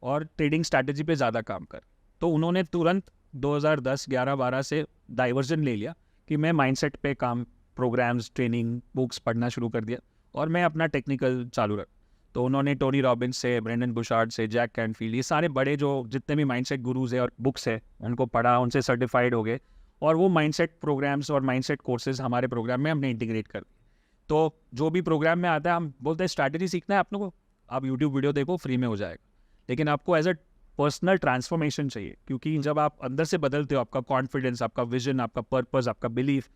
और ट्रेडिंग स्ट्रैटेजी पे ज़्यादा काम कर रहे हैं। तो उन्होंने तुरंत 2010, 11, 12 से डाइवर्जन ले लिया कि मैं माइंडसेट पे काम, प्रोग्राम्स, ट्रेनिंग, बुक्स पढ़ना शुरू कर दिया और मैं अपना टेक्निकल चालू रखा। तो उन्होंने टोनी रॉबिन्स से, ब्रेंडन बुशार्ड से, जैक कैनफील्ड, ये सारे बड़े जो जितने भी माइंडसेट गुरुज है और बुक्स है, उनको पढ़ा, उनसे सर्टिफाइड हो गए और वो माइंडसेट प्रोग्राम्स और माइंडसेट कोर्सेज हमारे प्रोग्राम में हमने इंटीग्रेट कर दिए। तो जो भी प्रोग्राम में आता है हम बोलते हैं स्ट्रैटेजी सीखना है आप लोगों को, आप यूट्यूब वीडियो देखो, फ्री में हो जाएगा, लेकिन आपको एज अ पर्सनल ट्रांसफॉर्मेशन चाहिए, क्योंकि जब आप अंदर से बदलते हो, आपका कॉन्फिडेंस, आपका विजन, आपका पर्पस, आपका बिलीफ,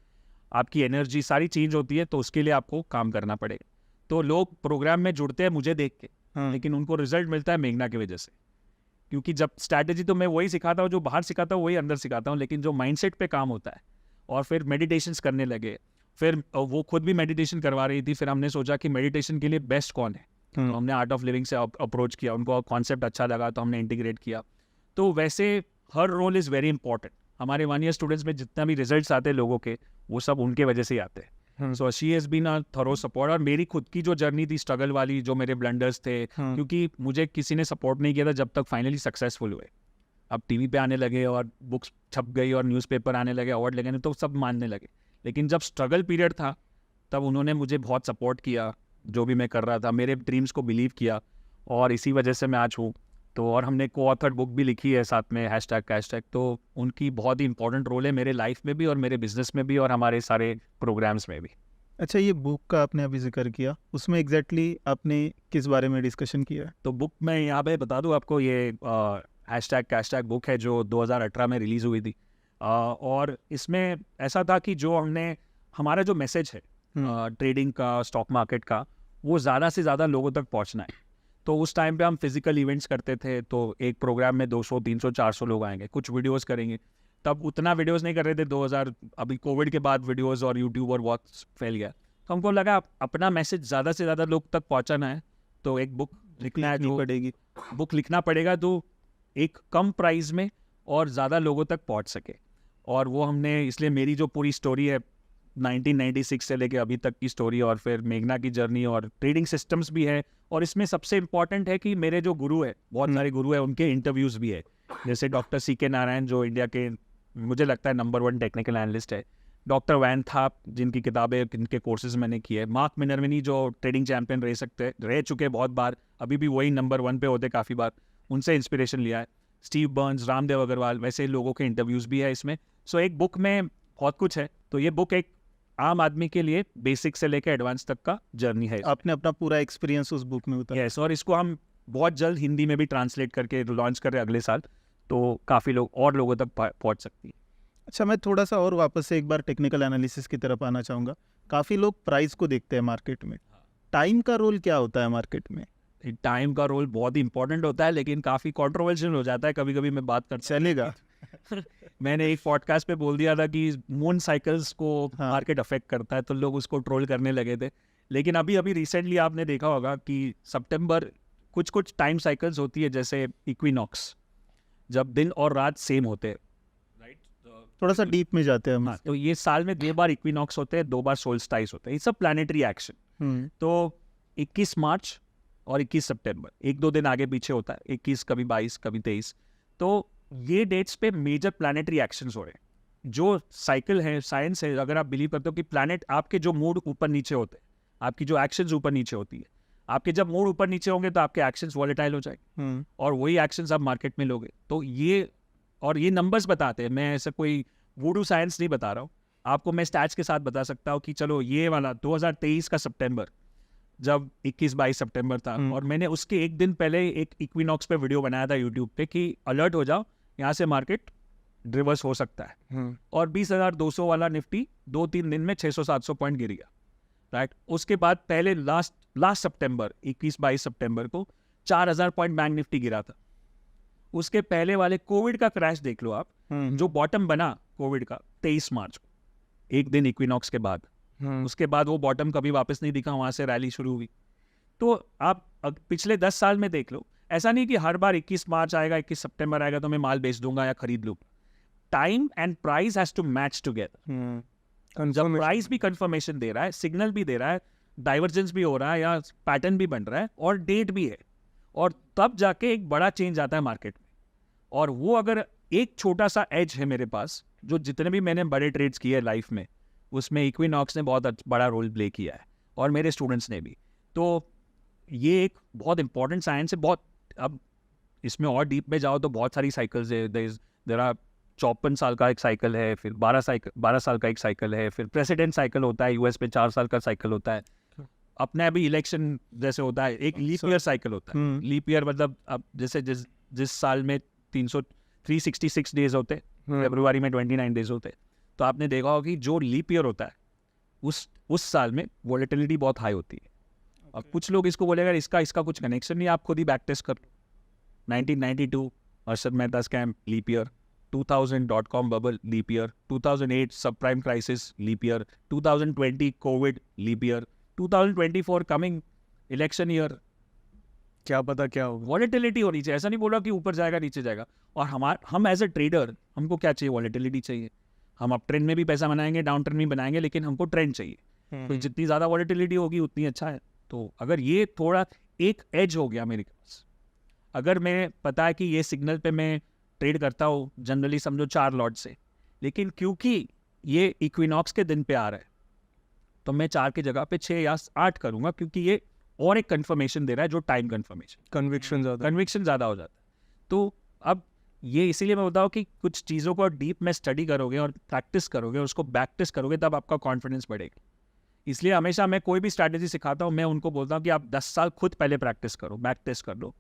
आपकी एनर्जी सारी चेंज होती है, तो उसके लिए आपको काम करना पड़ेगा। तो लोग प्रोग्राम में जुड़ते हैं मुझे देख के, हाँ, लेकिन उनको रिजल्ट मिलता है मेघना की वजह से, क्योंकि जब स्ट्रैटेजी तो मैं वही सिखाता हूँ जो बाहर सिखाता हूँ, वही अंदर सिखाता हूँ, लेकिन जो माइंडसेट पे काम होता है। और फिर मेडिटेशंस करने लगे, फिर वो खुद भी मेडिटेशन करवा रही थी, फिर हमने सोचा कि मेडिटेशन के लिए बेस्ट कौन है, तो हमने आर्ट ऑफ लिविंग से अप्रोच किया, उनको कॉन्सेप्ट अच्छा लगा तो हमने इंटीग्रेट किया। तो वैसे हर रोल इज़ वेरी इंपॉर्टेंट। हमारे 1 ईयर स्टूडेंट्स में जितना भी रिजल्ट्स आते हैं लोगों के, वो सब उनके वजह से ही आते हैं। So she has been a thorough support. और मेरी खुद की जो जर्नी थी स्ट्रगल वाली, जो मेरे ब्लंडर्स थे, हाँ, क्योंकि मुझे किसी ने सपोर्ट नहीं किया था जब तक फाइनली सक्सेसफुल हुए। अब टीवी पे आने लगे और बुक्स छप गई और न्यूज़पेपर आने लगे, अवार्ड लगे, तो सब मानने लगे, लेकिन जब स्ट्रगल पीरियड था तब उन्होंने मुझे बहुत सपोर्ट किया, जो भी मैं कर रहा था, मेरे ड्रीम्स को बिलीव किया, और इसी वजह से मैं आज हूँ। तो और हमने को-ऑथर्ड बुक भी लिखी है साथ में, ##, तो उनकी बहुत ही इंपॉर्टेंट रोल है मेरे लाइफ में भी और मेरे बिजनेस में भी और हमारे सारे प्रोग्राम्स में भी। अच्छा, ये बुक का आपने अभी जिक्र किया, उसमें एग्जैक्टली आपने किस बारे में डिस्कशन किया है? तो बुक मैं यहाँ पे बता दूँ आपको, ये ##, बुक है जो 2018 में रिलीज़ हुई थी। और इसमें ऐसा था कि जो हमने, हमारा जो मैसेज है ट्रेडिंग का, स्टॉक मार्केट का, वो ज़्यादा से ज़्यादा लोगों तक पहुँचना है। तो उस टाइम पे हम फिजिकल इवेंट्स करते थे, तो एक प्रोग्राम में 200, 300, 400 लोग आएंगे, कुछ वीडियोस करेंगे। तब उतना वीडियोस नहीं कर रहे थे 2000, अभी कोविड के बाद वीडियोस और यूट्यूब और बहुत फैल गया, तो हमको लगा अपना मैसेज ज़्यादा से ज़्यादा लोग तक पहुँचाना है, तो एक बुक लिखना है, लिखनी जो पड़ेगी। बुक लिखना पड़ेगा तो एक कम प्राइस में और ज़्यादा लोगों तक पहुंच सके। और वो हमने, इसलिए मेरी जो पूरी स्टोरी है 1996 से लेके अभी तक की स्टोरी, और फिर मेघना की जर्नी और ट्रेडिंग सिस्टम्स भी है, और इसमें सबसे इम्पॉर्टेंट है कि मेरे जो गुरु है, बहुत सारे गुरु है, उनके इंटरव्यूज़ भी है, जैसे डॉक्टर CK नारायण जो इंडिया के मुझे लगता है नंबर 1 टेक्निकल एनालिस्ट है, डॉक्टर वैन थाप जिनकी किताबें, जिनके कोर्सेज मैंने किए, मार्क मिनर्विनी जो ट्रेडिंग चैंपियन रह चुके बहुत बार, अभी भी वही नंबर 1 पे होते काफ़ी बार, उनसे इंस्पिरेशन लिया है, स्टीव बर्न्स, रामदेव अग्रवाल, वैसे लोगों के इंटरव्यूज़ भी है इसमें। सो एक बुक में बहुत कुछ है, तो ये बुक एक आम आदमी के लिए बेसिक से लेकर एडवांस तक का जर्नी है। आपने अपना पूरा एक्सपीरियंस उस बुक में उतारा। यस, और इसको हम बहुत जल्द हिंदी में भी ट्रांसलेट करके लॉन्च कर रहे हैं अगले साल, तो काफ़ी लोग और लोगों तक पहुंच सकती है। अच्छा, मैं थोड़ा सा और वापस से एक बार टेक्निकल एनालिसिस की तरफ आना चाहूँगा। काफ़ी लोग प्राइस को देखते हैं मार्केट में, टाइम का रोल क्या होता है मार्केट में? टाइम का रोल बहुत ही इंपॉर्टेंट होता है, लेकिन काफ़ी कंट्रोवर्शियल हो जाता है कभी कभी। मैं बात करता चलेगा। मैंने एक पॉडकास्ट पे बोल दिया था कि मून साइकिल्स को हाँ। मार्केट अफेक्ट करता है, तो लोग उसको ट्रोल करने लगे थे। लेकिन अभी अभी रिसेंटली आपने देखा होगा कि सितंबर, कुछ कुछ टाइम साइकिल्स होती है, जैसे इक्विनॉक्स, जब दिन और रात सेम होते हैं, राइट? थोड़ा सा डीप में जाते हैं हम। हाँ, तो ये साल में 2 बार इक्विनॉक्स होते हैं, 2 बार सोल्स्टाइस होते हैं, ये सब प्लानिटरी एक्शन। तो 21 मार्च और 21 सितंबर, 1-2 दिन आगे पीछे होता है, 21 कभी 22 कभी 23, तो ये डेट्स पे मेजर प्लानिटरी एक्शंस हो रहे हैं। जो साइकिल है, साइंस है, अगर आप बिलीव करते हो कि प्लैनेट, आपके जो मूड ऊपर नीचे होते हैं, आपकी जो एक्शंस ऊपर नीचे होती है, आपके जब मूड ऊपर नीचे होंगे तो आपके एक्शंस वॉलेटाइल हो जाएंगे, और वही एक्शंस आप मार्केट में लोगे। तो ये, और ये नंबर्स बताते हैं, मैं ऐसा कोई वूडू साइंस नहीं बता रहा हूँ आपको, मैं स्टैट्स के साथ बता सकता हूँ कि चलो ये वाला 2023 का सितंबर, जब 21-22 सितंबर था, और मैंने उसके एक दिन पहले एक इक्विनॉक्स पे वीडियो बनाया था यूट्यूब पे कि अलर्ट हो जाओ, यहाँ से मार्केट रिवर्स हो सकता है। और 20,200 वाला निफ्टी 2-3 दिन में 600-700 पॉइंट गिर गया, राइट? उसके बाद पहले लास्ट सितंबर, 21-22 सितंबर को 4,000 पॉइंट बैंक निफ्टी गिरा था। उसके पहले वाले कोविड का क्रैश देख लो आप, जो बॉटम बना कोविड का 23 मार्च को, एक दिन इक्विनॉक्स के बाद, उसके बाद वो बॉटम कभी वापस नहीं दिखा, वहां से रैली शुरू हुई। तो आप पिछले 10 साल में देख लो, ऐसा नहीं कि हर बार 21 मार्च आएगा, 21 सितंबर आएगा तो मैं माल बेच दूंगा या खरीद लूँ। Time and price has to match together. जब प्राइस भी कंफर्मेशन दे रहा है, सिग्नल भी दे रहा है, डाइवर्जेंस भी हो रहा है या पैटर्न भी बन रहा है और डेट भी है, और तब जाके एक बड़ा चेंज आता है मार्केट में। और वो अगर एक छोटा सा एज है मेरे पास, जो जितने भी मैंने बड़े ट्रेड्स किए लाइफ में, उसमें इक्विनॉक्स ने बहुत बड़ा रोल प्ले किया है और मेरे स्टूडेंट्स ने भी। तो ये एक बहुत इंपॉर्टेंट साइंस है। बहुत अब इसमें और डीप में जाओ तो बहुत सारी साइकिल्स है। देर आर 54 साल का एक साइकिल है, फिर 12 साल का एक साइकिल है, फिर प्रेसिडेंट साइकिल होता है यूएस पे, 4 साल का साइकिल होता है। अपने अभी इलेक्शन जैसे होता है, एक लीप ईयर साइकिल होता है। लीप ईयर मतलब अब जैसे जिस साल में 366 डेज होते, फरवरी में 29 डेज होते, तो आपने देखा होगा कि जो लीप ईयर होता है उस साल में वॉलेटिलिटी बहुत हाई होती है। अब कुछ लोग इसको बोलेगा इसका कुछ कनेक्शन नहीं, आप खुद ही बैक टेस्ट कर लो। 1992 Harshad Mehta scam leap year, 2000.com bubble leap year, 2008 sub prime crisis leap year, 2020 COVID leap year, 2024 coming election year. क्या पता क्या होगा। वॉलेटिलिटी होनी चाहिए, ऐसा नहीं बोला कि ऊपर जाएगा नीचे जाएगा। और हम एज अ ट्रेडर हमको क्या चाहिए? वॉलेटिलिटी चाहिए। हम अप ट्रेंड में भी पैसा बनाएंगे, डाउन ट्रेंड में बनाएंगे, लेकिन हमको ट्रेंड चाहिए। तो जितनी ज़्यादा वॉलेटिलिटी होगी उतनी अच्छा है। तो अगर ये थोड़ा एक एज हो गया मेरे पास, अगर मैं पता है कि ये सिग्नल पे मैं ट्रेड करता हूँ जनरली समझो 4 लॉट से, लेकिन क्योंकि ये इक्विनॉक्स के दिन पे आ रहा है तो मैं 4 की जगह पे 6 या 8 करूँगा, क्योंकि ये और एक कंफर्मेशन दे रहा है, जो टाइम कंफर्मेशन, कन्विक्शन ज़्यादा हो जाता है। तो अब ये इसीलिए मैं बताऊँ कि कुछ चीज़ों को डीप में स्टडी करोगे और प्रैक्टिस करोगे, उसको बैक टेस्ट करोगे, तब आपका कॉन्फिडेंस बढ़ेगा। इसलिए हमेशा मैं कोई भी स्ट्रैटेजी सिखाता हूँ, मैं उनको बोलता हूँ कि आप 10 साल खुद पहले प्रैक्टिस करो, बैक टेस्ट कर लो,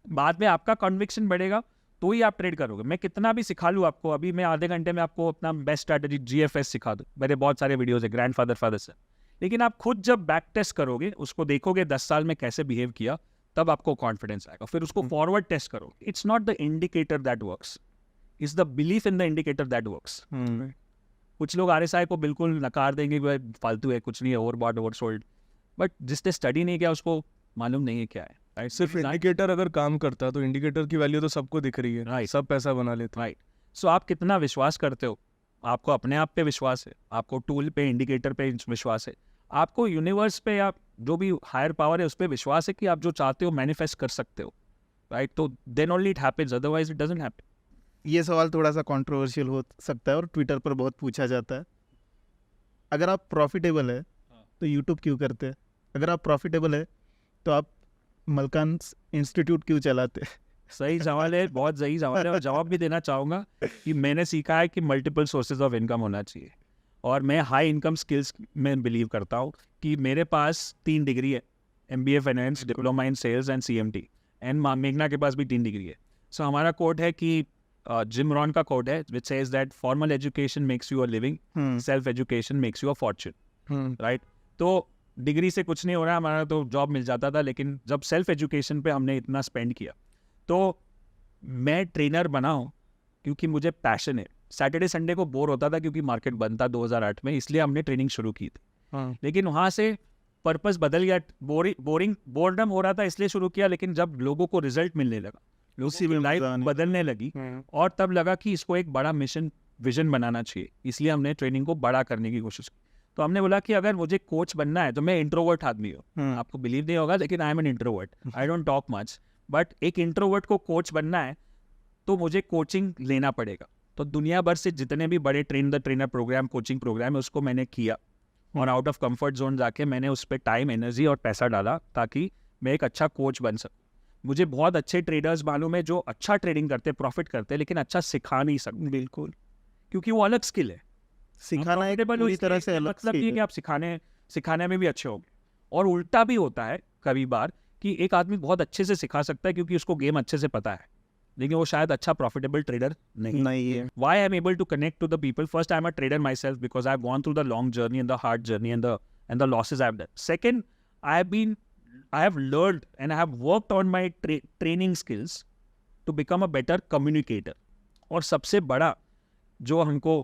बाद में आपका कन्विक्शन बढ़ेगा तो ही आप ट्रेड करोगे। मैं कितना भी सिखा लूँ आपको, अभी मैं आधे घंटे में आपको अपना बेस्ट स्ट्रैटेजी GFS सिखा दूँ, मेरे बहुत सारे वीडियोज़ है ग्रैंडफादर फादर से, लेकिन आप खुद जब बैक टेस्ट करोगे, उसको देखोगे 10 साल में कैसे बिहेव किया, तब आपको कॉन्फिडेंस आएगा। फिर उसको फॉरवर्ड टेस्ट करो। It's not the indicator that works, it's the belief in the indicator that works. कुछ लोग RSI को बिल्कुल नकार देंगे, भाई फालतू है, कुछ नहीं है, ओवरबॉट ओवरसोल्ड, बट जिसने स्टडी नहीं किया उसको मालूम नहीं है क्या है। राइट, सिर्फ इंडिकेटर अगर काम करता है तो इंडिकेटर की वैल्यू तो सबको दिख रही है। Right. सब पैसा बना लेते हैं। राइट। सो आप कितना विश्वास करते हो? आपको अपने आप पे विश्वास है, आपको टूल पे, इंडिकेटर पे विश्वास है, आपको यूनिवर्स पे या जो भी हायर पावर है उस पर विश्वास है कि आप जो चाहते हो मैनिफेस्ट कर सकते हो। राइट, तो then only it happens, otherwise it doesn't happen. ये सवाल थोड़ा सा कंट्रोवर्शियल हो सकता है और ट्विटर पर बहुत पूछा जाता है। अगर आप प्रॉफिटेबल है तो यूट्यूब क्यों करते हैं? अगर आप प्रॉफिटेबल है तो आप मलकान इंस्टीट्यूट क्यों चलाते हैं? सही सवाल है, बहुत सही सवाल है, और जवाब भी देना चाहूँगा कि मैंने सीखा है कि मल्टीपल सोर्सेज ऑफ इनकम होना चाहिए, और मैं हाई इनकम स्किल्स में बिलीव करता हूँ कि मेरे पास 3 डिग्री है, MBA finance, diploma in sales and CMT, and मेघना के पास भी 3 डिग्री है। सो हमारा कोट है कि जिम रॉन का कोट है which says that formal education makes you a living, self education makes you a Fortune. Right, तो डिग्री से कुछ नहीं हो रहा है, हमारा तो जॉब मिल जाता था, लेकिन जब सेल्फ एजुकेशन पे हमने इतना स्पेंड किया, तो मैं ट्रेनर बना हूँ क्योंकि मुझे पैशन है। सैटरडे संडे को बोर होता था क्योंकि मार्केट बंद था 2008 में, इसलिए हमने ट्रेनिंग शुरू की थी। लेकिन वहाँ से पर्पस बदल गया, बोर्डम हो रहा था इसलिए शुरू किया, लेकिन जब लोगों को रिजल्ट मिलने लगा, लोगों की लाइफ बदलने लगी, और तब लगा कि इसको एक बड़ा मिशन विजन बनाना चाहिए, इसलिए हमने ट्रेनिंग को बड़ा करने की कोशिश की। तो हमने बोला कि अगर मुझे कोच बनना है, तो मैं इंट्रोवर्ट आदमी हूँ, आपको बिलीव नहीं होगा, लेकिन I am an introvert, I don't talk much, but एक इंट्रोवर्ट को कोच बनना है तो मुझे कोचिंग लेना पड़ेगा। तो दुनिया भर से जितने भी बड़े train the trainer program, coaching program है, उसको मैंने किया, और आउट ऑफ कंफर्ट जोन जाके मैंने उस पर टाइम, एनर्जी और पैसा डाला ताकि मैं एक अच्छा कोच बन सकूँ। मुझे बहुत अच्छे ट्रेडर्स मालूम है जो अच्छा ट्रेडिंग करते, प्रॉफिट करते, लेकिन अच्छा सिखा नहीं सकते। बिल्कुल, क्योंकि वो अलग स्किल है। सिखाना एक पूरी तरह से अलग मतलब ये कि आप सिखाने में भी अच्छे होंगे। और उल्टा भी होता है कभी बार कि एक आदमी बहुत अच्छे से सिखा सकता है क्योंकि उसको गेम अच्छे से पता है, लेकिन वो शायद अच्छा प्रॉफिटेबल ट्रेडर नहीं है। Why I am able to connect to the people? First, I am a trader myself because I have gone through the long journey and the hard journey and the losses I have done. Second, I have learned and I have worked on my training skills to become a better communicator. और सबसे बड़ा जो हमको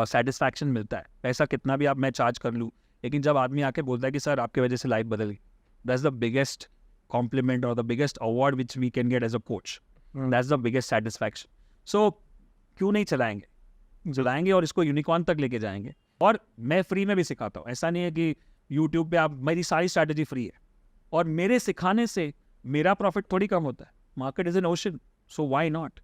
satisfaction मिलता है, पैसा कितना भी मैं चार्ज कर लूँ, लेकिन जब आदमी आके बोलता है कि सर आपके वजह से लाइफ बदल गई, दैट्स द बिगेस्ट कॉम्प्लीमेंट और the biggest award which we can get as a coach. That's the biggest satisfaction. So क्यों नहीं चलाएंगे? चलाएंगे और इसको यूनिकॉर्न तक लेके जाएंगे। और मैं फ्री में भी सिखाता हूँ, ऐसा नहीं है कि यूट्यूब पे आप, मेरी सारी स्ट्रैटेजी फ्री है और मेरे सिखाने से मेरा प्रॉफिट थोड़ी कम होता है। Market is an ocean, so why not.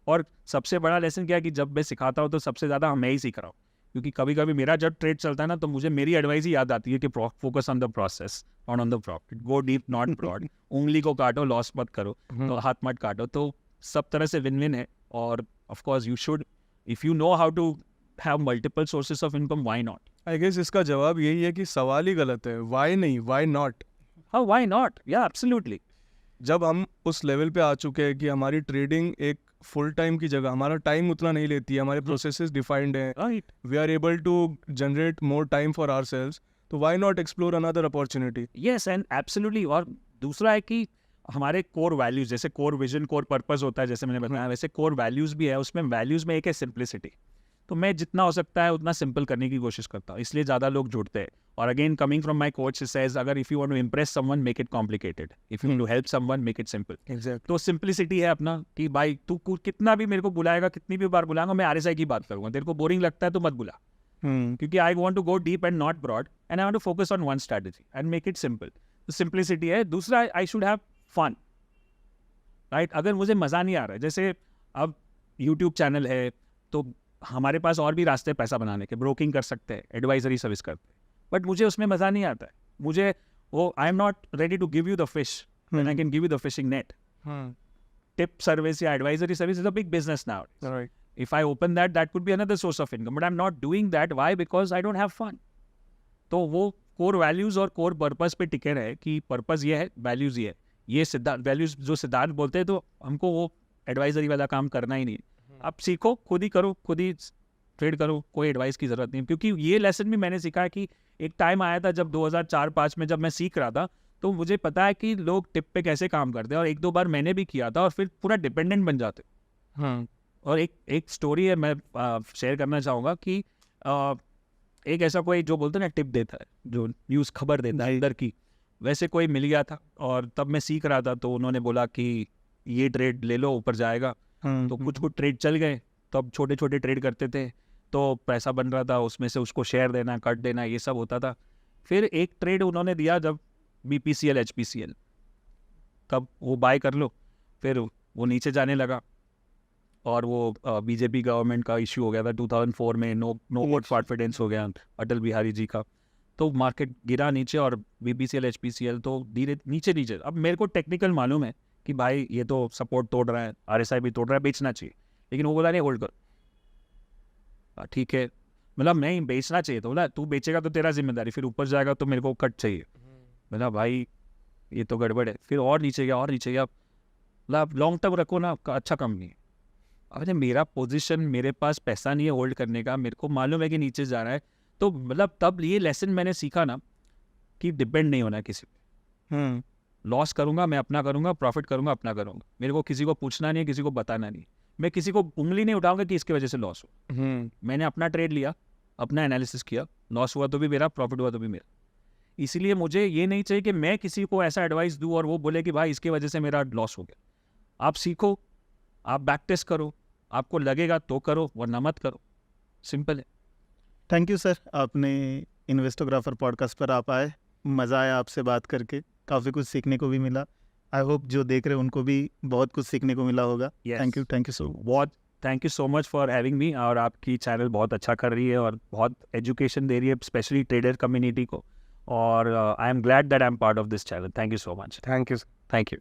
और सबसे बड़ा लेसन क्या है कि जब मैं सिखाता हूँ तो सबसे ज़्यादा मैं ही सीख रहा हूँ, क्योंकि कभी कभी मेरा जब ट्रेड चलता है ना तो मुझे मेरी एडवाइस ही याद आती है कि focus on the process not on the profit, go deep not broad, उंगली को काटो लॉस मत करो, तो हाथ मत काटो। तो सब तरह से विन विन है। और of course you should, if you know how to have multiple sources of income, why not. I guess इसका जवाब यही है कि सवाल ही गलत है, वाई नहीं, वाई नॉट। हाँ, व्हाई नॉट, या एब्सोल्युटली। जब हम उस लेवल पे आ चुके हैं कि हमारी ट्रेडिंग एक फुल टाइम की जगह, हमारा टाइम उतना नहीं लेती है, हमारे प्रोसेसेस डिफाइंड हैं, right, we are able to generate more time for ourselves, तो why not explore another opportunity. Yes and absolutely. और दूसरा है कि हमारे कोर वैल्यूज, जैसे कोर विजन, कोर पर्पस होता है, जैसे मैंने बताया, वैसे कोर वैल्यूज भी है। उसमें वैल्यूज में एक है सिंप्लिसिटी, तो मैं जितना हो सकता है उतना सिंपल करने की कोशिश करता हूँ, इसलिए ज़्यादा लोग जुड़ते हैं। और again coming from my coach says, अगर if you want to impress someone make it complicated, if you want to help someone make it simple. Exact. तो सिंप्लिसिटी है अपना कि भाई तू कितना भी मेरे को बुलाएगा, कितनी भी बार बुलाएगा, मैं RSI की बात करूँगा, तेरे को बोरिंग लगता है तो मत बुला, क्योंकि I want to go deep and not broad and I want to focus on one strategy and make it simple. तो सिंप्लिसिटी है। दूसरा, I should have fun, right. अगर मुझे मज़ा नहीं आ रहा है, जैसे अब यूट्यूब चैनल है तो हमारे पास और भी रास्ते पैसा बनाने के, ब्रोकिंग कर सकते हैं, एडवाइजरी सर्विस करते हैं, बट मुझे उसमें मज़ा नहीं आता है। मुझे वो, I am not ready to give you the fish when I can give you the fishing net. Tip service या advisory service is a big business now. Right. If I open that, that could be another source of income, but I'm not doing that. Why? Because I don't have fun. तो वो core values और core purpose पे टिके रहे कि purpose ये है, values ये है, ये सिद्धांत वैल्यूज जो सिद्धांत बोलते हैं, तो हमको वो एडवाइजरी वाला काम करना ही नहीं। आप सीखो, खुद ही करो, खुद ही ट्रेड करो, कोई एडवाइस की ज़रूरत नहीं। क्योंकि ये लेसन भी मैंने सीखा है कि एक टाइम आया था जब 2004-5 में जब मैं सीख रहा था, तो मुझे पता है कि लोग टिप पे कैसे काम करते हैं, और एक दो बार मैंने भी किया था और फिर पूरा डिपेंडेंट बन जाते। और एक स्टोरी है, मैं शेयर करना चाहूँगा कि एक ऐसा कोई जो बोलते हैं ना टिप देता है, जो न्यूज़ खबर देता है अंदर की, वैसे कोई मिल गया था। और तब मैं सीख रहा था, तो उन्होंने बोला कि ये ट्रेड ले लो, ऊपर जाएगा। तो कुछ ट्रेड चल गए, तो अब छोटे छोटे ट्रेड करते थे, तो पैसा बन रहा था, उसमें से उसको शेयर देना, कट देना, ये सब होता था। फिर एक ट्रेड उन्होंने दिया जब BPCL HPCL, तब वो बाय कर लो, फिर वो नीचे जाने लगा, और वो बीजेपी गवर्नमेंट का इश्यू हो गया था 2004 में, नो वोट कॉन्फिडेंस हो गया अटल बिहारी जी का, तो मार्केट गिरा नीचे, और BPCL HPCL तो धीरे नीचे। अब मेरे को टेक्निकल मालूम है कि भाई ये तो सपोर्ट तोड़ रहा है, RSI भी तोड़ रहा है, बेचना चाहिए, लेकिन वो बोला नहीं, होल्ड कर। ठीक है, मतलब नहीं बेचना चाहिए, तो बोला तू बेचेगा तो तेरा जिम्मेदारी, फिर ऊपर जाएगा तो मेरे को कट चाहिए। बोला भाई ये तो गड़बड़ है, फिर और नीचे गया, मतलब लॉन्ग टर्म रखो ना, अच्छा कंपनी है। अरे मेरा पोजीशन, मेरे पास पैसा नहीं है होल्ड करने का, मेरे को मालूम है कि नीचे जा रहा है, तो मतलब तब ये लेसन मैंने सीखा ना कि डिपेंड नहीं होना किसी पे। लॉस करूंगा मैं अपना करूंगा, प्रॉफिट करूंगा अपना करूंगा, मेरे को किसी को पूछना नहीं है, किसी को बताना नहीं। मैं किसी को उंगली नहीं उठाऊंगा कि इसकी वजह से लॉस हो। मैंने अपना ट्रेड लिया, अपना एनालिसिस किया, लॉस हुआ तो भी मेरा, प्रॉफिट हुआ तो भी मेरा। इसीलिए मुझे ये नहीं चाहिए कि मैं किसी को ऐसा एडवाइस दूँ और वो बोले कि भाई इसकी वजह से मेरा लॉस हो गया। आप सीखो, आप बैक टेस्ट करो, आपको लगेगा तो करो, वरना मत करो, सिंपल है। थैंक यू सर, आपने इन्वेस्टोग्राफर पॉडकास्ट पर आप आए, मज़ा आया आपसे बात करके, काफ़ी कुछ सीखने को भी मिला। आई होप जो देख रहे हैं उनको भी बहुत कुछ सीखने को मिला होगा। थैंक यू सो बहुत thank you so much for having me. और आपकी चैनल बहुत अच्छा कर रही है और बहुत एजुकेशन दे रही है, स्पेशली ट्रेडर कम्युनिटी को, और I am glad that I am part of this channel. Thank you so much. Thank you. Thank you.